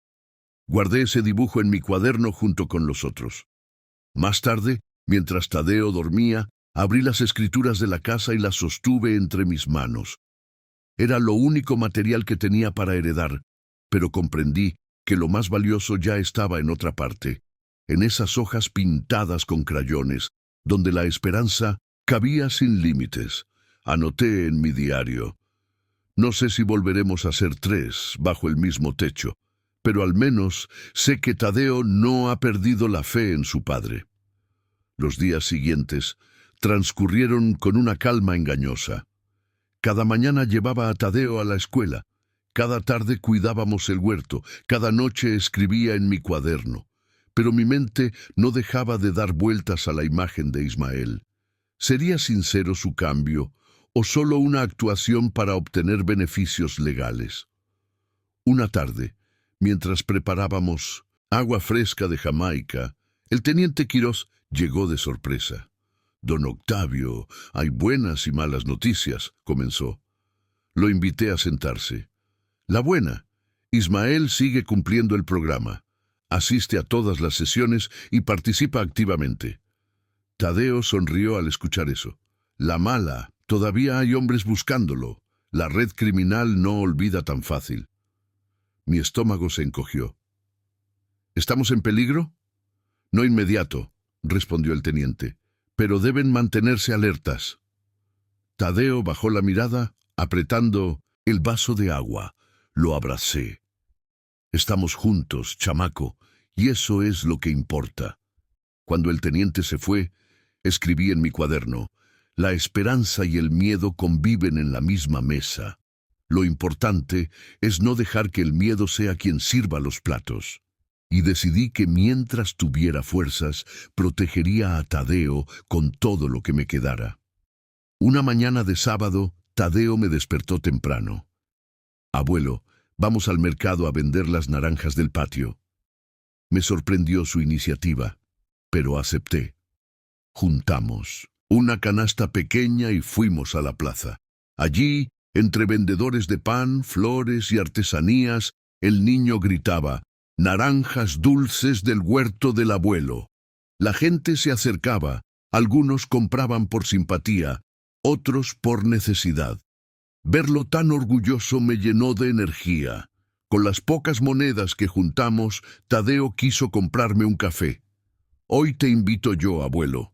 Guardé ese dibujo en mi cuaderno junto con los otros. Más tarde, mientras Tadeo dormía, abrí las escrituras de la casa y las sostuve entre mis manos. Era lo único material que tenía para heredar, pero comprendí que lo más valioso ya estaba en otra parte, en esas hojas pintadas con crayones, donde la esperanza cabía sin límites. Anoté en mi diario: «No sé si volveremos a ser tres bajo el mismo techo, pero al menos sé que Tadeo no ha perdido la fe en su padre». Los días siguientes transcurrieron con una calma engañosa. Cada mañana llevaba a Tadeo a la escuela, cada tarde cuidábamos el huerto, cada noche escribía en mi cuaderno. Pero mi mente no dejaba de dar vueltas a la imagen de Ismael. ¿Sería sincero su cambio o solo una actuación para obtener beneficios legales? Una tarde, mientras preparábamos agua fresca de Jamaica, el teniente Quirós llegó de sorpresa. «Don Octavio, hay buenas y malas noticias», comenzó. Lo invité a sentarse. «La buena, Ismael sigue cumpliendo el programa. Asiste a todas las sesiones y participa activamente». Tadeo sonrió al escuchar eso. «La mala, todavía hay hombres buscándolo. La red criminal no olvida tan fácil». Mi estómago se encogió. «¿Estamos en peligro?» «No inmediato», respondió el teniente, «pero deben mantenerse alertas». Tadeo bajó la mirada, apretando el vaso de agua. Lo abracé. «Estamos juntos, chamaco, y eso es lo que importa». Cuando el teniente se fue, escribí en mi cuaderno: «La esperanza y el miedo conviven en la misma mesa. Lo importante es no dejar que el miedo sea quien sirva los platos». Y decidí que mientras tuviera fuerzas, protegería a Tadeo con todo lo que me quedara. Una mañana de sábado, Tadeo me despertó temprano. «Abuelo, vamos al mercado a vender las naranjas del patio». Me sorprendió su iniciativa, pero acepté. Juntamos una canasta pequeña y fuimos a la plaza. Allí Entre vendedores de pan, flores y artesanías, el niño gritaba: «Naranjas dulces del huerto del abuelo». La gente se acercaba, algunos compraban por simpatía, otros por necesidad. Verlo tan orgulloso me llenó de energía. Con las pocas monedas que juntamos, Tadeo quiso comprarme un café. «Hoy te invito yo, abuelo»,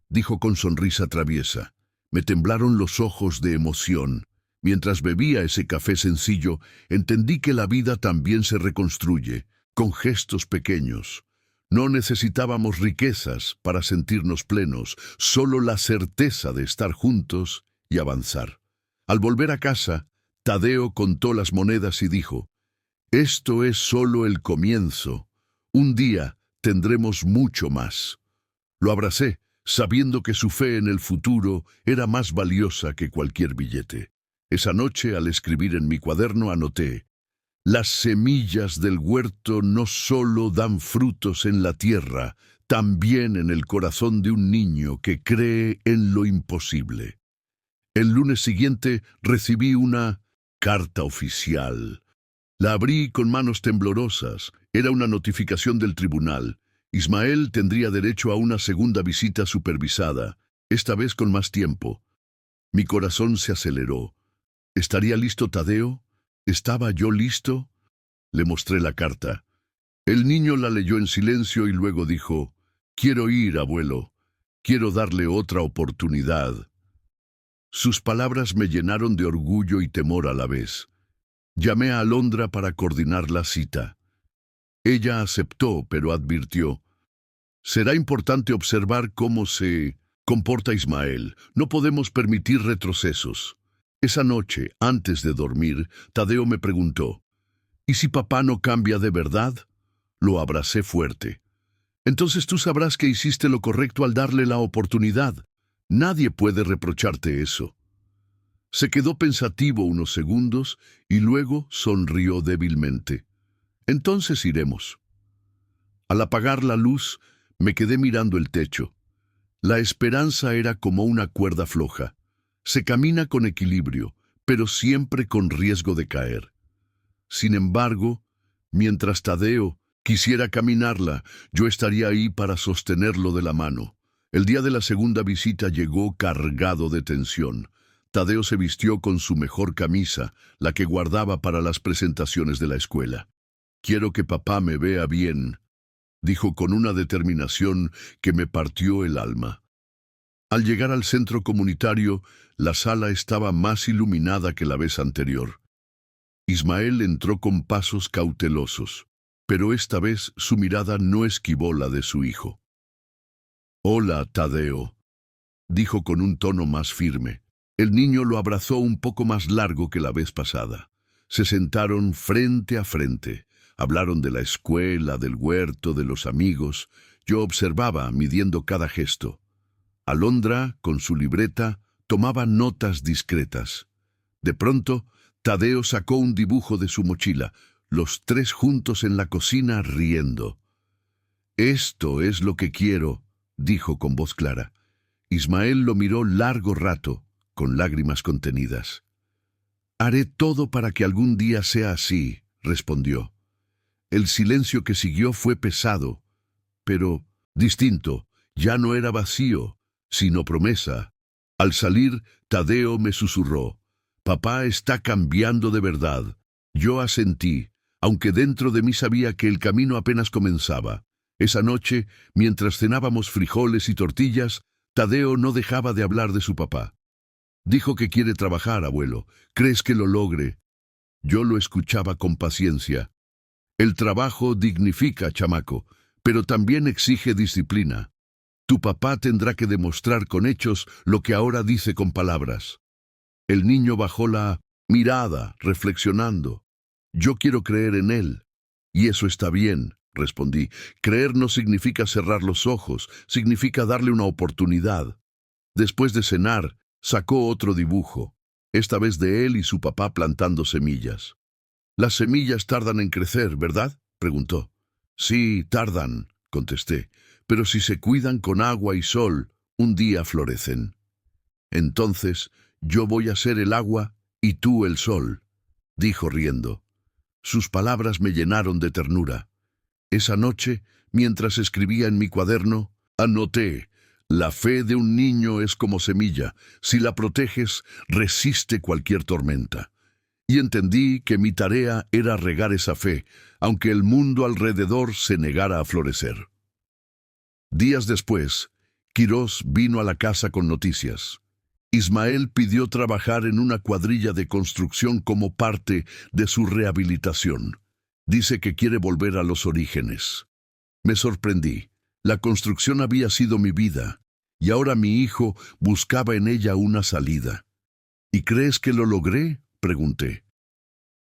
dijo con sonrisa traviesa. Me temblaron los ojos de emoción. Mientras bebía ese café sencillo, entendí que la vida también se reconstruye, con gestos pequeños. No necesitábamos riquezas para sentirnos plenos, solo la certeza de estar juntos y avanzar. Al volver a casa, Tadeo contó las monedas y dijo: «Esto es solo el comienzo. Un día tendremos mucho más». Lo abracé, sabiendo que su fe en el futuro era más valiosa que cualquier billete. Esa noche, al escribir en mi cuaderno, anoté: «Las semillas del huerto no solo dan frutos en la tierra, también en el corazón de un niño que cree en lo imposible». El lunes siguiente recibí una carta oficial. La abrí con manos temblorosas. Era una notificación del tribunal. Ismael tendría derecho a una segunda visita supervisada, esta vez con más tiempo. Mi corazón se aceleró. ¿Estaría listo Tadeo? ¿Estaba yo listo? Le mostré la carta. El niño la leyó en silencio y luego dijo: «Quiero ir, abuelo. Quiero darle otra oportunidad». Sus palabras me llenaron de orgullo y temor a la vez. Llamé a Alondra para coordinar la cita. Ella aceptó, pero advirtió: «Será importante observar cómo se comporta Ismael. No podemos permitir retrocesos». Esa noche, antes de dormir, Tadeo me preguntó: «¿Y si papá no cambia de verdad?». Lo abracé fuerte. «Entonces tú sabrás que hiciste lo correcto al darle la oportunidad. Nadie puede reprocharte eso». Se quedó pensativo unos segundos y luego sonrió débilmente. «Entonces iremos». Al apagar la luz, me quedé mirando el techo. La esperanza era como una cuerda floja. Se camina con equilibrio, pero siempre con riesgo de caer. Sin embargo, mientras Tadeo quisiera caminarla, yo estaría ahí para sostenerlo de la mano. El día de la segunda visita llegó cargado de tensión. Tadeo se vistió con su mejor camisa, la que guardaba para las presentaciones de la escuela. «Quiero que papá me vea bien», dijo con una determinación que me partió el alma. Al llegar al centro comunitario, la sala estaba más iluminada que la vez anterior. Ismael entró con pasos cautelosos, pero esta vez su mirada no esquivó la de su hijo. «Hola, Tadeo», dijo con un tono más firme. El niño lo abrazó un poco más largo que la vez pasada. Se sentaron frente a frente. Hablaron de la escuela, del huerto, de los amigos. Yo observaba, midiendo cada gesto. Alondra, con su libreta, tomaba notas discretas. De pronto, Tadeo sacó un dibujo de su mochila, los tres juntos en la cocina riendo. «Esto es lo que quiero», dijo con voz clara. Ismael lo miró largo rato, con lágrimas contenidas. «Haré todo para que algún día sea así», respondió. El silencio que siguió fue pesado, pero distinto. Ya no era vacío, sino promesa. Al salir, Tadeo me susurró: «Papá está cambiando de verdad». Yo asentí, aunque dentro de mí sabía que el camino apenas comenzaba. Esa noche, mientras cenábamos frijoles y tortillas, Tadeo no dejaba de hablar de su papá. «Dijo que quiere trabajar, abuelo. ¿Crees que lo logre?». Yo lo escuchaba con paciencia. «El trabajo dignifica, chamaco, pero también exige disciplina. Tu papá tendrá que demostrar con hechos lo que ahora dice con palabras». El niño bajó la mirada, reflexionando. «Yo quiero creer en él». «Y eso está bien», respondí. «Creer no significa cerrar los ojos, significa darle una oportunidad». Después de cenar, sacó otro dibujo, esta vez de él y su papá plantando semillas. «Las semillas tardan en crecer, ¿verdad?», preguntó. «Sí, tardan», contesté, «pero si se cuidan con agua y sol, un día florecen». «Entonces, yo voy a ser el agua Y tú el sol, dijo riendo. Sus palabras me llenaron de ternura. Esa noche, mientras escribía en mi cuaderno, anoté: la fe de un niño es como semilla. Si la proteges, resiste cualquier tormenta. Y entendí que mi tarea era regar esa fe, aunque el mundo alrededor se negara a florecer. Días después, Quirós vino a la casa con noticias. Ismael pidió trabajar en una cuadrilla de construcción como parte de su rehabilitación. Dice que quiere volver a los orígenes. Me sorprendí. La construcción había sido mi vida, y ahora mi hijo buscaba en ella una salida. ¿Y crees que lo logré?, pregunté.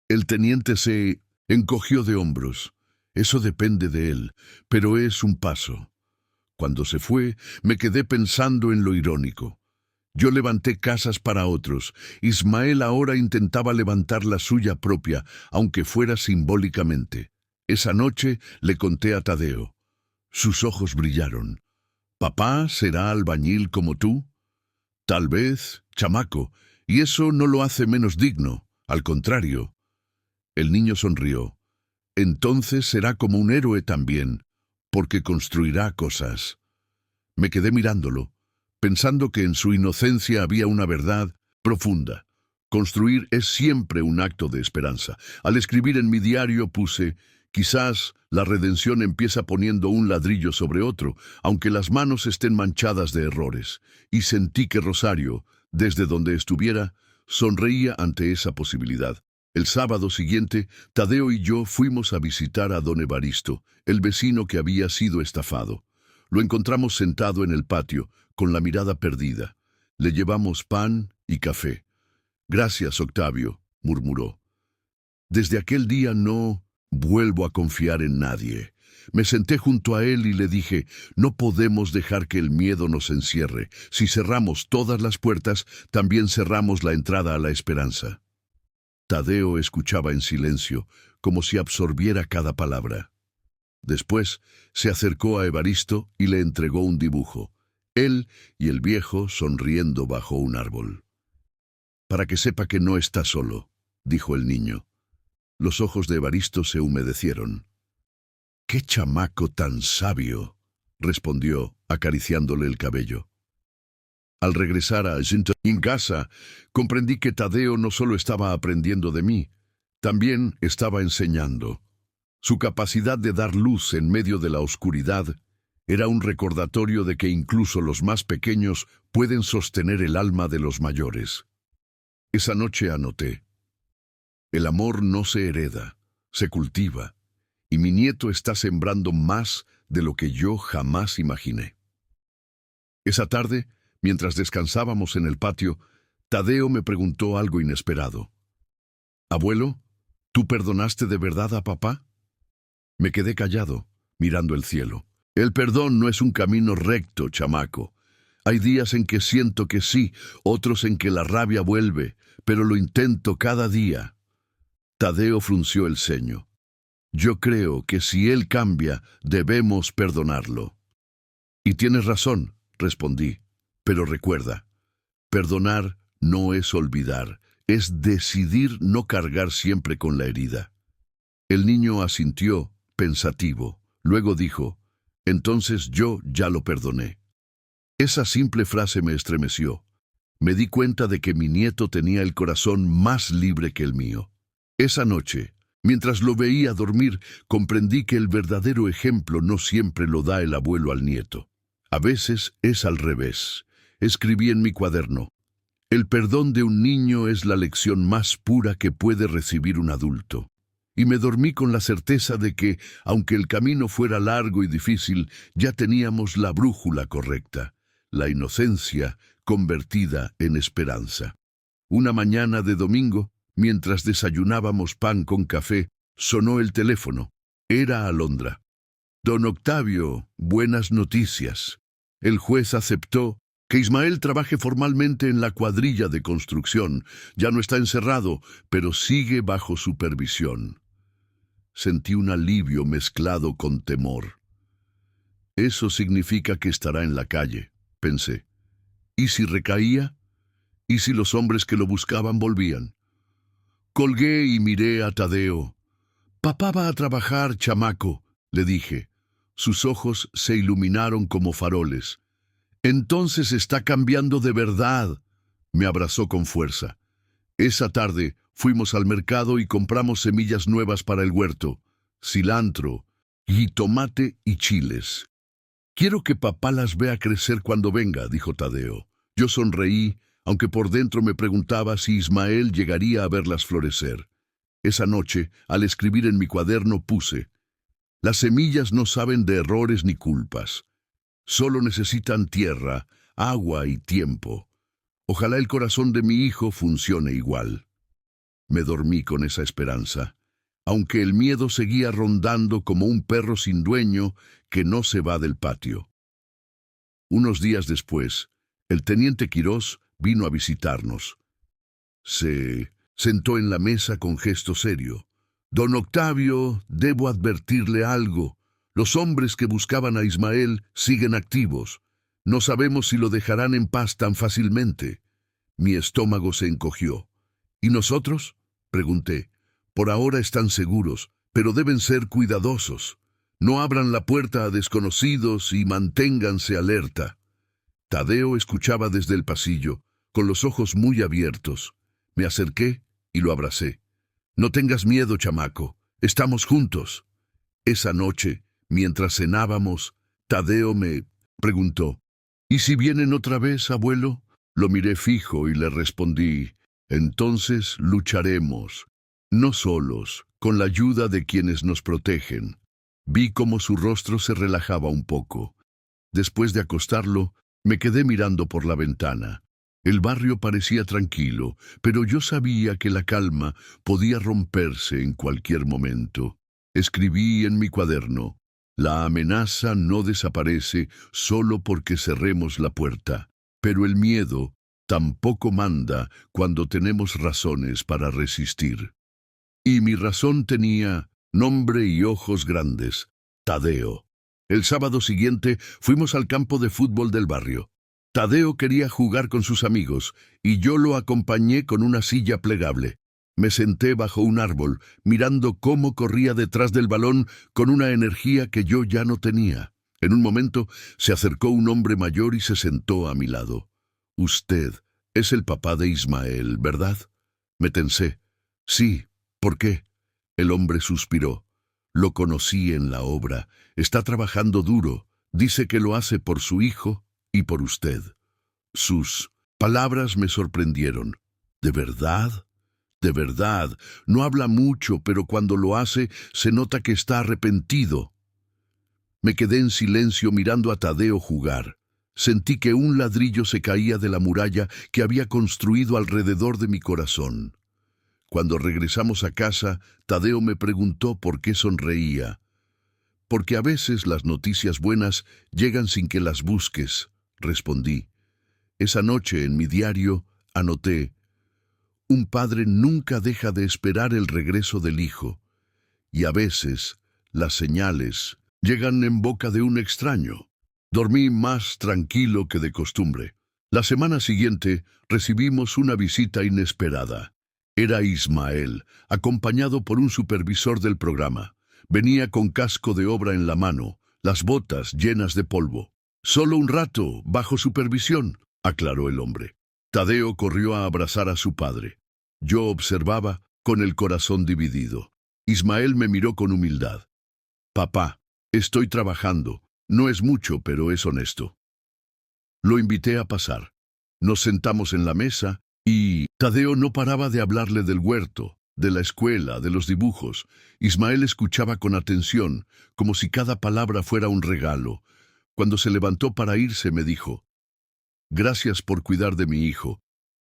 El teniente se encogió de hombros. Eso depende de él, pero es un paso. Cuando se fue, me quedé pensando en lo irónico. Yo levanté casas para otros. Ismael ahora intentaba levantar la suya propia, aunque fuera simbólicamente. Esa noche le conté a Tadeo. Sus ojos brillaron. ¿Papá será albañil como tú? Tal vez, chamaco, y eso no lo hace menos digno. Al contrario. El niño sonrió. Entonces será como un héroe también, porque construirá cosas. Me quedé mirándolo, pensando que en su inocencia había una verdad profunda. Construir es siempre un acto de esperanza. Al escribir en mi diario puse: quizás la redención empieza poniendo un ladrillo sobre otro, aunque las manos estén manchadas de errores. Y sentí que Rosario, desde donde estuviera, sonreía ante esa posibilidad. El sábado siguiente, Tadeo y yo fuimos a visitar a don Evaristo, el vecino que había sido estafado. Lo encontramos sentado en el patio, con la mirada perdida. Le llevamos pan y café. Gracias, Octavio, murmuró. Desde aquel día no vuelvo a confiar en nadie. Me senté junto a él y le dije: no podemos dejar que el miedo nos encierre. Si cerramos todas las puertas, también cerramos la entrada a la esperanza. Tadeo escuchaba en silencio, como si absorbiera cada palabra. Después se acercó a Evaristo y le entregó un dibujo. Él y el viejo sonriendo bajo un árbol. Para que sepa que no está solo, dijo el niño. Los ojos de Evaristo se humedecieron. «¡Qué chamaco tan sabio!», respondió, acariciándole el cabello. Al regresar a en casa, comprendí que Tadeo no solo estaba aprendiendo de mí, también estaba enseñando. Su capacidad de dar luz en medio de la oscuridad era un recordatorio de que incluso los más pequeños pueden sostener el alma de los mayores. Esa noche anoté: el amor no se hereda, se cultiva, y mi nieto está sembrando más de lo que yo jamás imaginé. Esa tarde, mientras descansábamos en el patio, Tadeo me preguntó algo inesperado. «Abuelo, ¿tú perdonaste de verdad a papá?». Me quedé callado, mirando el cielo. El perdón no es un camino recto, chamaco. Hay días en que siento que sí, otros en que la rabia vuelve, pero lo intento cada día. Tadeo frunció el ceño. Yo creo que si él cambia, debemos perdonarlo. Y tienes razón, respondí. Pero recuerda, perdonar no es olvidar, es decidir no cargar siempre con la herida. El niño asintió, pensativo. Luego dijo: entonces yo ya lo perdoné. Esa simple frase me estremeció. Me di cuenta de que mi nieto tenía el corazón más libre que el mío. Esa noche, mientras lo veía dormir, comprendí que el verdadero ejemplo no siempre lo da el abuelo al nieto. A veces es al revés. Escribí en mi cuaderno: el perdón de un niño es la lección más pura que puede recibir un adulto. Y me dormí con la certeza de que, aunque el camino fuera largo y difícil, ya teníamos la brújula correcta, la inocencia convertida en esperanza. Una mañana de domingo, mientras desayunábamos pan con café, sonó el teléfono. Era Alondra. «Don Octavio, buenas noticias. El juez aceptó que Ismael trabaje formalmente en la cuadrilla de construcción. Ya no está encerrado, pero sigue bajo supervisión». Sentí un alivio mezclado con temor. Eso significa que estará en la calle, pensé. ¿Y si recaía? ¿Y si los hombres que lo buscaban volvían? Colgué y miré a Tadeo. «Papá va a trabajar, chamaco», le dije. Sus ojos se iluminaron como faroles. «Entonces está cambiando de verdad», me abrazó con fuerza. Esa tarde fuimos al mercado y compramos semillas nuevas para el huerto, cilantro, jitomate y chiles. «Quiero que papá las vea crecer cuando venga», dijo Tadeo. Yo sonreí, aunque por dentro me preguntaba si Ismael llegaría a verlas florecer. Esa noche, al escribir en mi cuaderno, puse: «Las semillas no saben de errores ni culpas. Solo necesitan tierra, agua y tiempo. Ojalá el corazón de mi hijo funcione igual». Me dormí con esa esperanza, aunque el miedo seguía rondando como un perro sin dueño que no se va del patio. Unos días después, el teniente Quirós vino a visitarnos. Se sentó en la mesa con gesto serio. «Don Octavio, debo advertirle algo. Los hombres que buscaban a Ismael siguen activos. No sabemos si lo dejarán en paz tan fácilmente». Mi estómago se encogió. «¿Y nosotros?», pregunté. «Por ahora están seguros, pero deben ser cuidadosos. No abran la puerta a desconocidos y manténganse alerta». Tadeo escuchaba desde el pasillo, con los ojos muy abiertos. Me acerqué y lo abracé. «No tengas miedo, chamaco. Estamos juntos». Esa noche, mientras cenábamos, Tadeo me preguntó: «¿Y si vienen otra vez, abuelo?». Lo miré fijo y le respondí: «Entonces lucharemos, no solos, con la ayuda de quienes nos protegen». Vi cómo su rostro se relajaba un poco. Después de acostarlo, me quedé mirando por la ventana. El barrio parecía tranquilo, pero yo sabía que la calma podía romperse en cualquier momento. Escribí en mi cuaderno: «La amenaza no desaparece solo porque cerremos la puerta, pero el miedo tampoco manda cuando tenemos razones para resistir». Y mi razón tenía nombre y ojos grandes: Tadeo. El sábado siguiente fuimos al campo de fútbol del barrio. Tadeo quería jugar con sus amigos y yo lo acompañé con una silla plegable. Me senté bajo un árbol, mirando cómo corría detrás del balón con una energía que yo ya no tenía. En un momento se acercó un hombre mayor y se sentó a mi lado. «Usted es el papá de Ismael, ¿verdad?». Me tensé. «Sí, ¿por qué?». El hombre suspiró. «Lo conocí en la obra. Está trabajando duro. Dice que lo hace por su hijo y por usted». Sus palabras me sorprendieron. «¿De verdad?». «De verdad. No habla mucho, pero cuando lo hace se nota que está arrepentido». Me quedé en silencio mirando a Tadeo jugar. Sentí que un ladrillo se caía de la muralla que había construido alrededor de mi corazón. Cuando regresamos a casa, Tadeo me preguntó por qué sonreía. «Porque a veces las noticias buenas llegan sin que las busques», respondí. Esa noche en mi diario anoté: «Un padre nunca deja de esperar el regreso del hijo, y a veces las señales llegan en boca de un extraño». Dormí más tranquilo que de costumbre. La semana siguiente recibimos una visita inesperada. Era Ismael, acompañado por un supervisor del programa. Venía con casco de obra en la mano, las botas llenas de polvo. «Solo un rato, bajo supervisión», aclaró el hombre. Tadeo corrió a abrazar a su padre. Yo observaba con el corazón dividido. Ismael me miró con humildad. «Papá, estoy trabajando. No es mucho, pero es honesto». Lo invité a pasar. Nos sentamos en la mesa y Tadeo no paraba de hablarle del huerto, de la escuela, de los dibujos. Ismael escuchaba con atención, como si cada palabra fuera un regalo. Cuando se levantó para irse, me dijo: «Gracias por cuidar de mi hijo,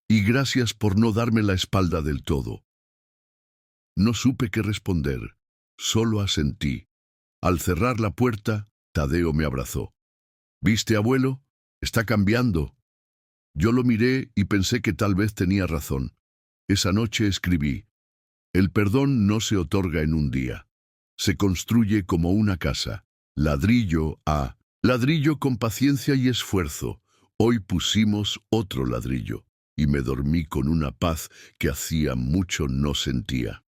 y gracias por no darme la espalda del todo». No supe qué responder, solo asentí. Al cerrar la puerta, Tadeo me abrazó. «¿Viste, abuelo? Está cambiando». Yo lo miré y pensé que tal vez tenía razón. Esa noche escribí: «El perdón no se otorga en un día. Se construye como una casa, ladrillo a ladrillo, con paciencia y esfuerzo. Hoy pusimos otro ladrillo». y me dormí con una paz que hacía mucho no sentía.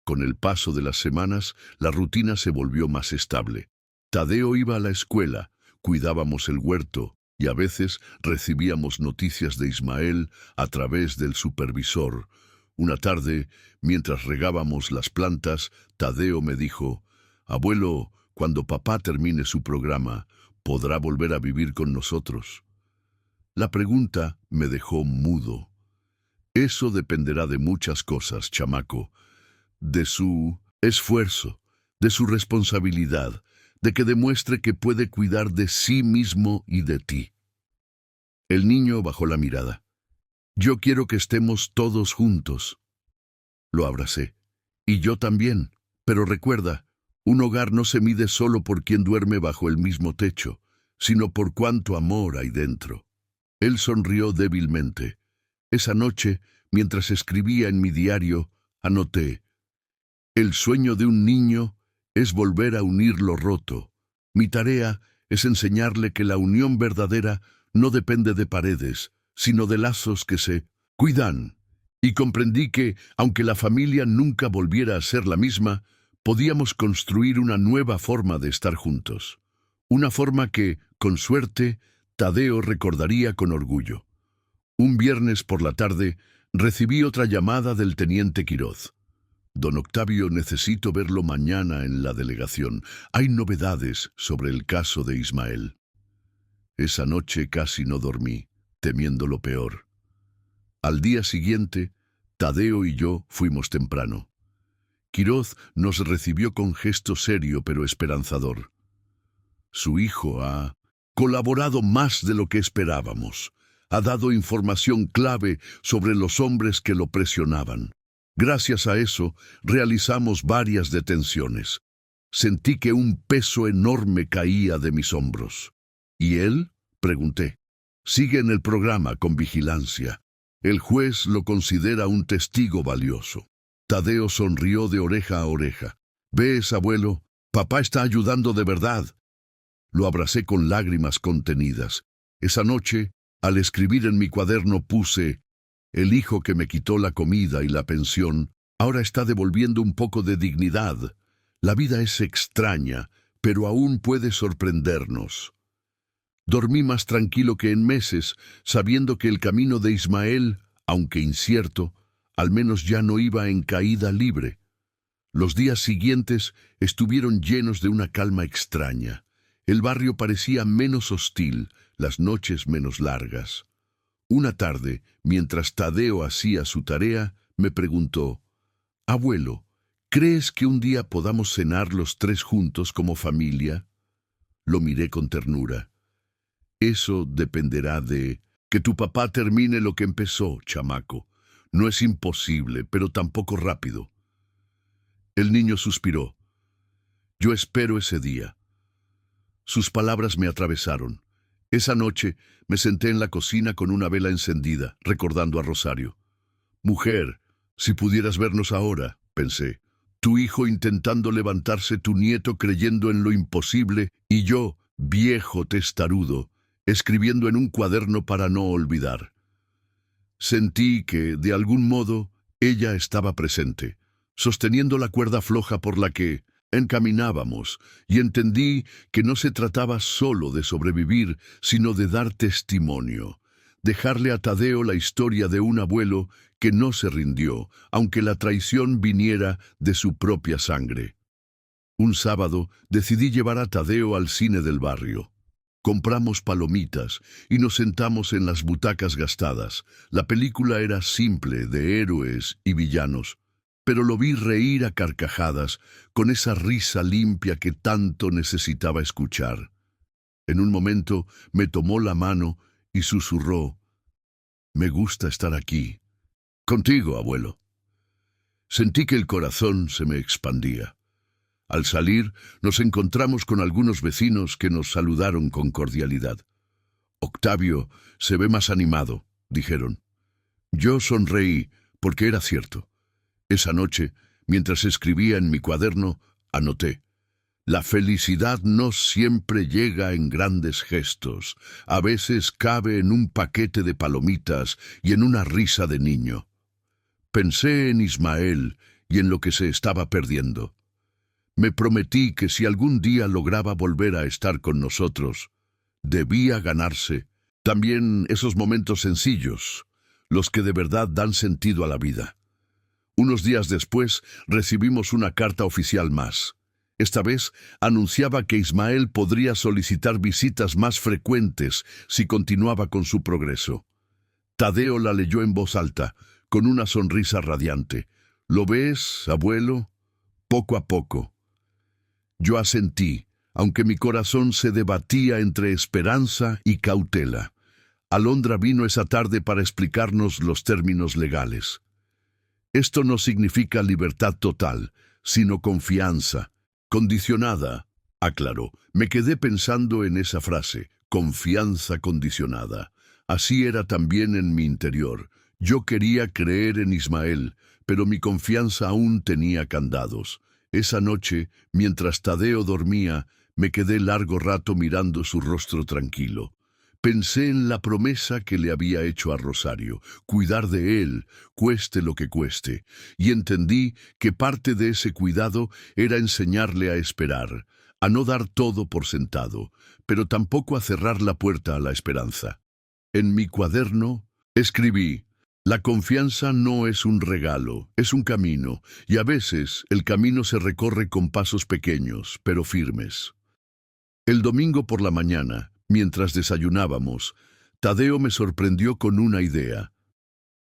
Con el paso de las semanas, la rutina se volvió más estable. Tadeo iba a la escuela, cuidábamos el huerto y a veces recibíamos noticias de Ismael a través del supervisor. Una tarde, mientras regábamos las plantas, Tadeo me dijo: «Abuelo, cuando papá termine su programa, ¿podrá volver a vivir con nosotros?». La pregunta me dejó mudo. Eso dependerá de muchas cosas, chamaco. De su esfuerzo, de su responsabilidad, de que demuestre que puede cuidar de sí mismo y de ti. El niño bajó la mirada. «Yo quiero que estemos todos juntos». Lo abracé. «Y yo también. Pero recuerda, un hogar no se mide solo por quien duerme bajo el mismo techo, sino por cuánto amor hay dentro». Él sonrió débilmente. Esa noche, mientras escribía en mi diario, anoté: «El sueño de un niño es volver a unir lo roto. Mi tarea es enseñarle que la unión verdadera no depende de paredes, sino de lazos que se cuidan». Y comprendí que, aunque la familia nunca volviera a ser la misma, podíamos construir una nueva forma de estar juntos. Una forma que, con suerte, Tadeo recordaría con orgullo. Un viernes por la tarde, recibí otra llamada del teniente Quiroz. «Don Octavio, necesito verlo mañana en la delegación. Hay novedades sobre el caso de Ismael». Esa noche casi no dormí, temiendo lo peor. Al día siguiente, Tadeo y yo fuimos temprano. Quiroz nos recibió con gesto serio pero esperanzador. «Su hijo ha colaborado más de lo que esperábamos. Ha dado información clave sobre los hombres que lo presionaban. Gracias a eso, realizamos varias detenciones. Sentí que un peso enorme caía de mis hombros». «¿Y él?», pregunté. «Sigue en el programa con vigilancia. El juez lo considera un testigo valioso». Tadeo sonrió de oreja a oreja. «¿Ves, abuelo? Papá está ayudando de verdad». Lo abracé con lágrimas contenidas. Esa noche, al escribir en mi cuaderno puse: «El hijo que me quitó la comida y la pensión, ahora está devolviendo un poco de dignidad. La vida es extraña, pero aún puede sorprendernos». Dormí más tranquilo que en meses, sabiendo que el camino de Ismael, aunque incierto, al menos ya no iba en caída libre. Los días siguientes estuvieron llenos de una calma extraña. El barrio parecía menos hostil, las noches menos largas. Una tarde, mientras Tadeo hacía su tarea, me preguntó: «Abuelo, ¿crees que un día podamos cenar los tres juntos como familia?». Lo miré con ternura. «Eso dependerá de que tu papá termine lo que empezó, chamaco. No es imposible, pero tampoco rápido». El niño suspiró. «Yo espero ese día». Sus palabras me atravesaron. Esa noche me senté en la cocina con una vela encendida, recordando a Rosario. «Mujer, si pudieras vernos ahora», pensé. «Tu hijo intentando levantarse, tu nieto creyendo en lo imposible, y yo, viejo testarudo, escribiendo en un cuaderno para no olvidar». Sentí que, de algún modo, ella estaba presente, sosteniendo la cuerda floja por la que encaminábamos, y entendí que no se trataba solo de sobrevivir, sino de dar testimonio, dejarle a Tadeo la historia de un abuelo que no se rindió, aunque la traición viniera de su propia sangre. Un sábado decidí llevar a Tadeo al cine del barrio. Compramos palomitas y nos sentamos en las butacas gastadas. La película era simple, de héroes y villanos, pero lo vi reír a carcajadas, con esa risa limpia que tanto necesitaba escuchar. En un momento me tomó la mano y susurró: «Me gusta estar aquí, contigo, abuelo». Sentí que el corazón se me expandía. Al salir, nos encontramos con algunos vecinos que nos saludaron con cordialidad. «Octavio se ve más animado», dijeron. Yo sonreí, porque era cierto. Esa noche, mientras escribía en mi cuaderno, anoté: La felicidad no siempre llega en grandes gestos. A veces cabe en un paquete de palomitas y en una risa de niño. Pensé en Ismael y en lo que se estaba perdiendo. Me prometí que si algún día lograba volver a estar con nosotros, debía ganarse también esos momentos sencillos, los que de verdad dan sentido a la vida. Unos días después recibimos una carta oficial más. Esta vez anunciaba que Ismael podría solicitar visitas más frecuentes si continuaba con su progreso. Tadeo la leyó en voz alta, con una sonrisa radiante. ¿Lo ves, abuelo? Poco a poco. Yo asentí, aunque mi corazón se debatía entre esperanza y cautela. Alondra vino esa tarde para explicarnos los términos legales. Esto no significa libertad total, sino confianza, condicionada, aclaró. Me quedé pensando en esa frase, confianza condicionada. Así era también en mi interior. Yo quería creer en Ismael, pero mi confianza aún tenía candados. Esa noche, mientras Tadeo dormía, me quedé largo rato mirando su rostro tranquilo. Pensé en la promesa que le había hecho a Rosario, cuidar de él, cueste lo que cueste, y entendí que parte de ese cuidado era enseñarle a esperar, a no dar todo por sentado, pero tampoco a cerrar la puerta a la esperanza. En mi cuaderno escribí: la confianza no es un regalo, es un camino, y a veces el camino se recorre con pasos pequeños, pero firmes. El domingo por la mañana, mientras desayunábamos, Tadeo me sorprendió con una idea.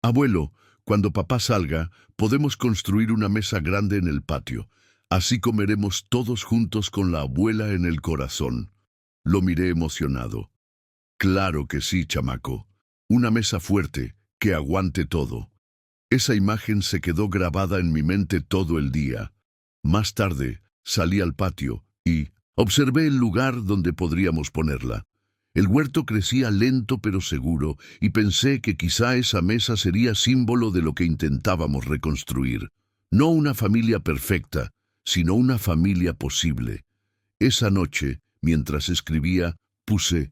Abuelo, cuando papá salga, podemos construir una mesa grande en el patio. Así comeremos todos juntos con la abuela en el corazón. Lo miré emocionado. Claro que sí, chamaco. Una mesa fuerte, que aguante todo. Esa imagen se quedó grabada en mi mente todo el día. Más tarde, salí al patio y observé el lugar donde podríamos ponerla. El huerto crecía lento pero seguro, y pensé que quizá esa mesa sería símbolo de lo que intentábamos reconstruir. No una familia perfecta, sino una familia posible. Esa noche, mientras escribía, puse: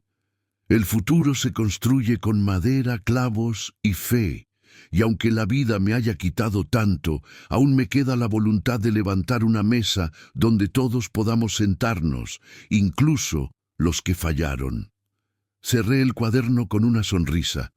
el futuro se construye con madera, clavos y fe. Y aunque la vida me haya quitado tanto, aún me queda la voluntad de levantar una mesa donde todos podamos sentarnos, incluso los que fallaron. Cerré el cuaderno con una sonrisa,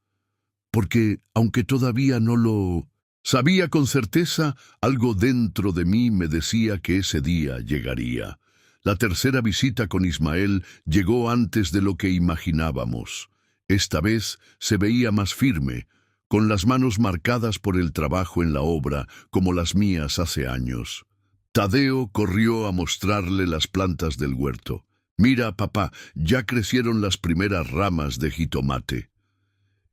porque, aunque todavía no lo sabía con certeza, algo dentro de mí me decía que ese día llegaría. La tercera visita con Ismael llegó antes de lo que imaginábamos. Esta vez se veía más firme, con las manos marcadas por el trabajo en la obra, como las mías hace años. Tadeo corrió a mostrarle las plantas del huerto. Mira, papá, ya crecieron las primeras ramas de jitomate.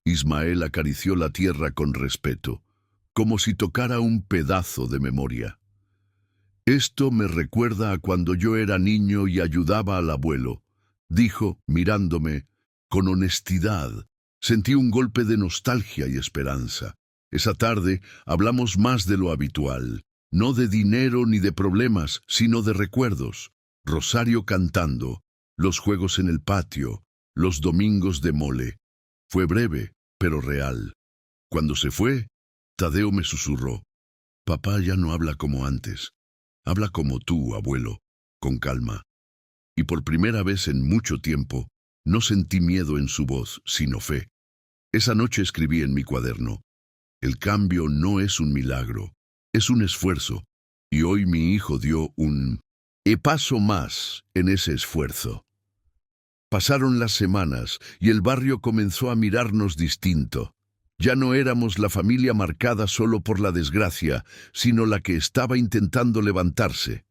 Ismael acarició la tierra con respeto, como si tocara un pedazo de memoria. Esto me recuerda a cuando yo era niño y ayudaba al abuelo, dijo, mirándome, con honestidad. Sentí un golpe de nostalgia y esperanza. Esa tarde hablamos más de lo habitual, no de dinero ni de problemas, sino de recuerdos. Rosario cantando, los juegos en el patio, los domingos de mole. Fue breve, pero real. Cuando se fue, Tadeo me susurró: papá ya no habla como antes. Habla como tú, abuelo, con calma. Y por primera vez en mucho tiempo, no sentí miedo en su voz, sino fe. Esa noche escribí en mi cuaderno: el cambio no es un milagro, es un esfuerzo. Y hoy mi hijo dio un paso más en ese esfuerzo. Pasaron las semanas y el barrio comenzó a mirarnos distinto. Ya no éramos la familia marcada solo por la desgracia, sino la que estaba intentando levantarse.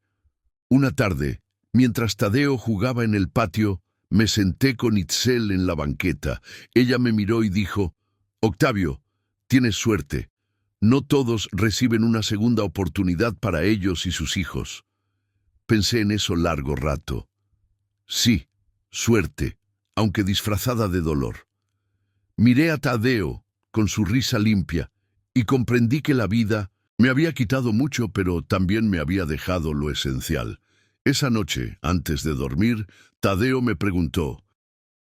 Una tarde, mientras Tadeo jugaba en el patio, me senté con Itzel en la banqueta. Ella me miró y dijo: Octavio, tienes suerte. No todos reciben una segunda oportunidad para ellos y sus hijos. Pensé en eso largo rato. Sí, suerte, aunque disfrazada de dolor. Miré a Tadeo con su risa limpia, y comprendí que la vida me había quitado mucho, pero también me había dejado lo esencial. Esa noche, antes de dormir, Tadeo me preguntó,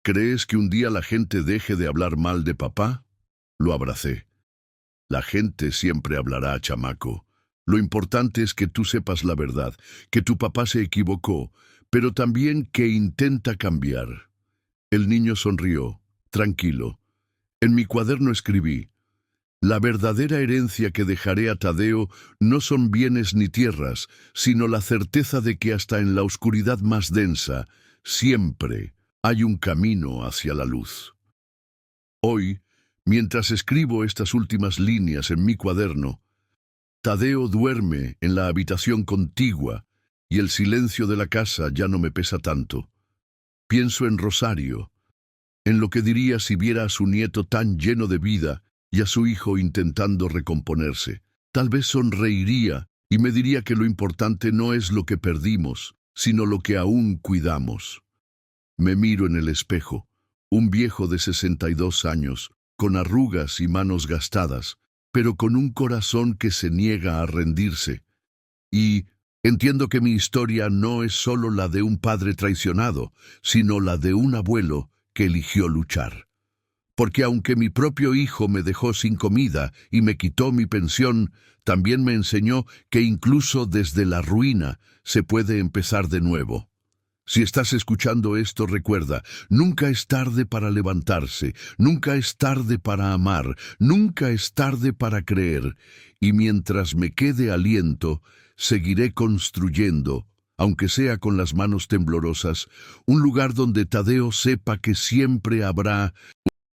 ¿crees que un día la gente deje de hablar mal de papá? Lo abracé. La gente siempre hablará, chamaco. Lo importante es que tú sepas la verdad, que tu papá se equivocó, pero también que intenta cambiar. El niño sonrió, tranquilo. En mi cuaderno escribí, la verdadera herencia que dejaré a Tadeo no son bienes ni tierras, sino la certeza de que hasta en la oscuridad más densa, siempre hay un camino hacia la luz. Hoy, mientras escribo estas últimas líneas en mi cuaderno, Tadeo duerme en la habitación contigua y el silencio de la casa ya no me pesa tanto. Pienso en Rosario, en lo que diría si viera a su nieto tan lleno de vida y a su hijo intentando recomponerse. Tal vez sonreiría y me diría que lo importante no es lo que perdimos, sino lo que aún cuidamos. Me miro en el espejo, un viejo de 62 años, con arrugas y manos gastadas, pero con un corazón que se niega a rendirse. Y entiendo que mi historia no es solo la de un padre traicionado, sino la de un abuelo que eligió luchar. Porque aunque mi propio hijo me dejó sin comida y me quitó mi pensión, también me enseñó que incluso desde la ruina se puede empezar de nuevo. Si estás escuchando esto, recuerda, nunca es tarde para levantarse, nunca es tarde para amar, nunca es tarde para creer, y mientras me quede aliento, seguiré construyendo, aunque sea con las manos temblorosas, un lugar donde Tadeo sepa que siempre habrá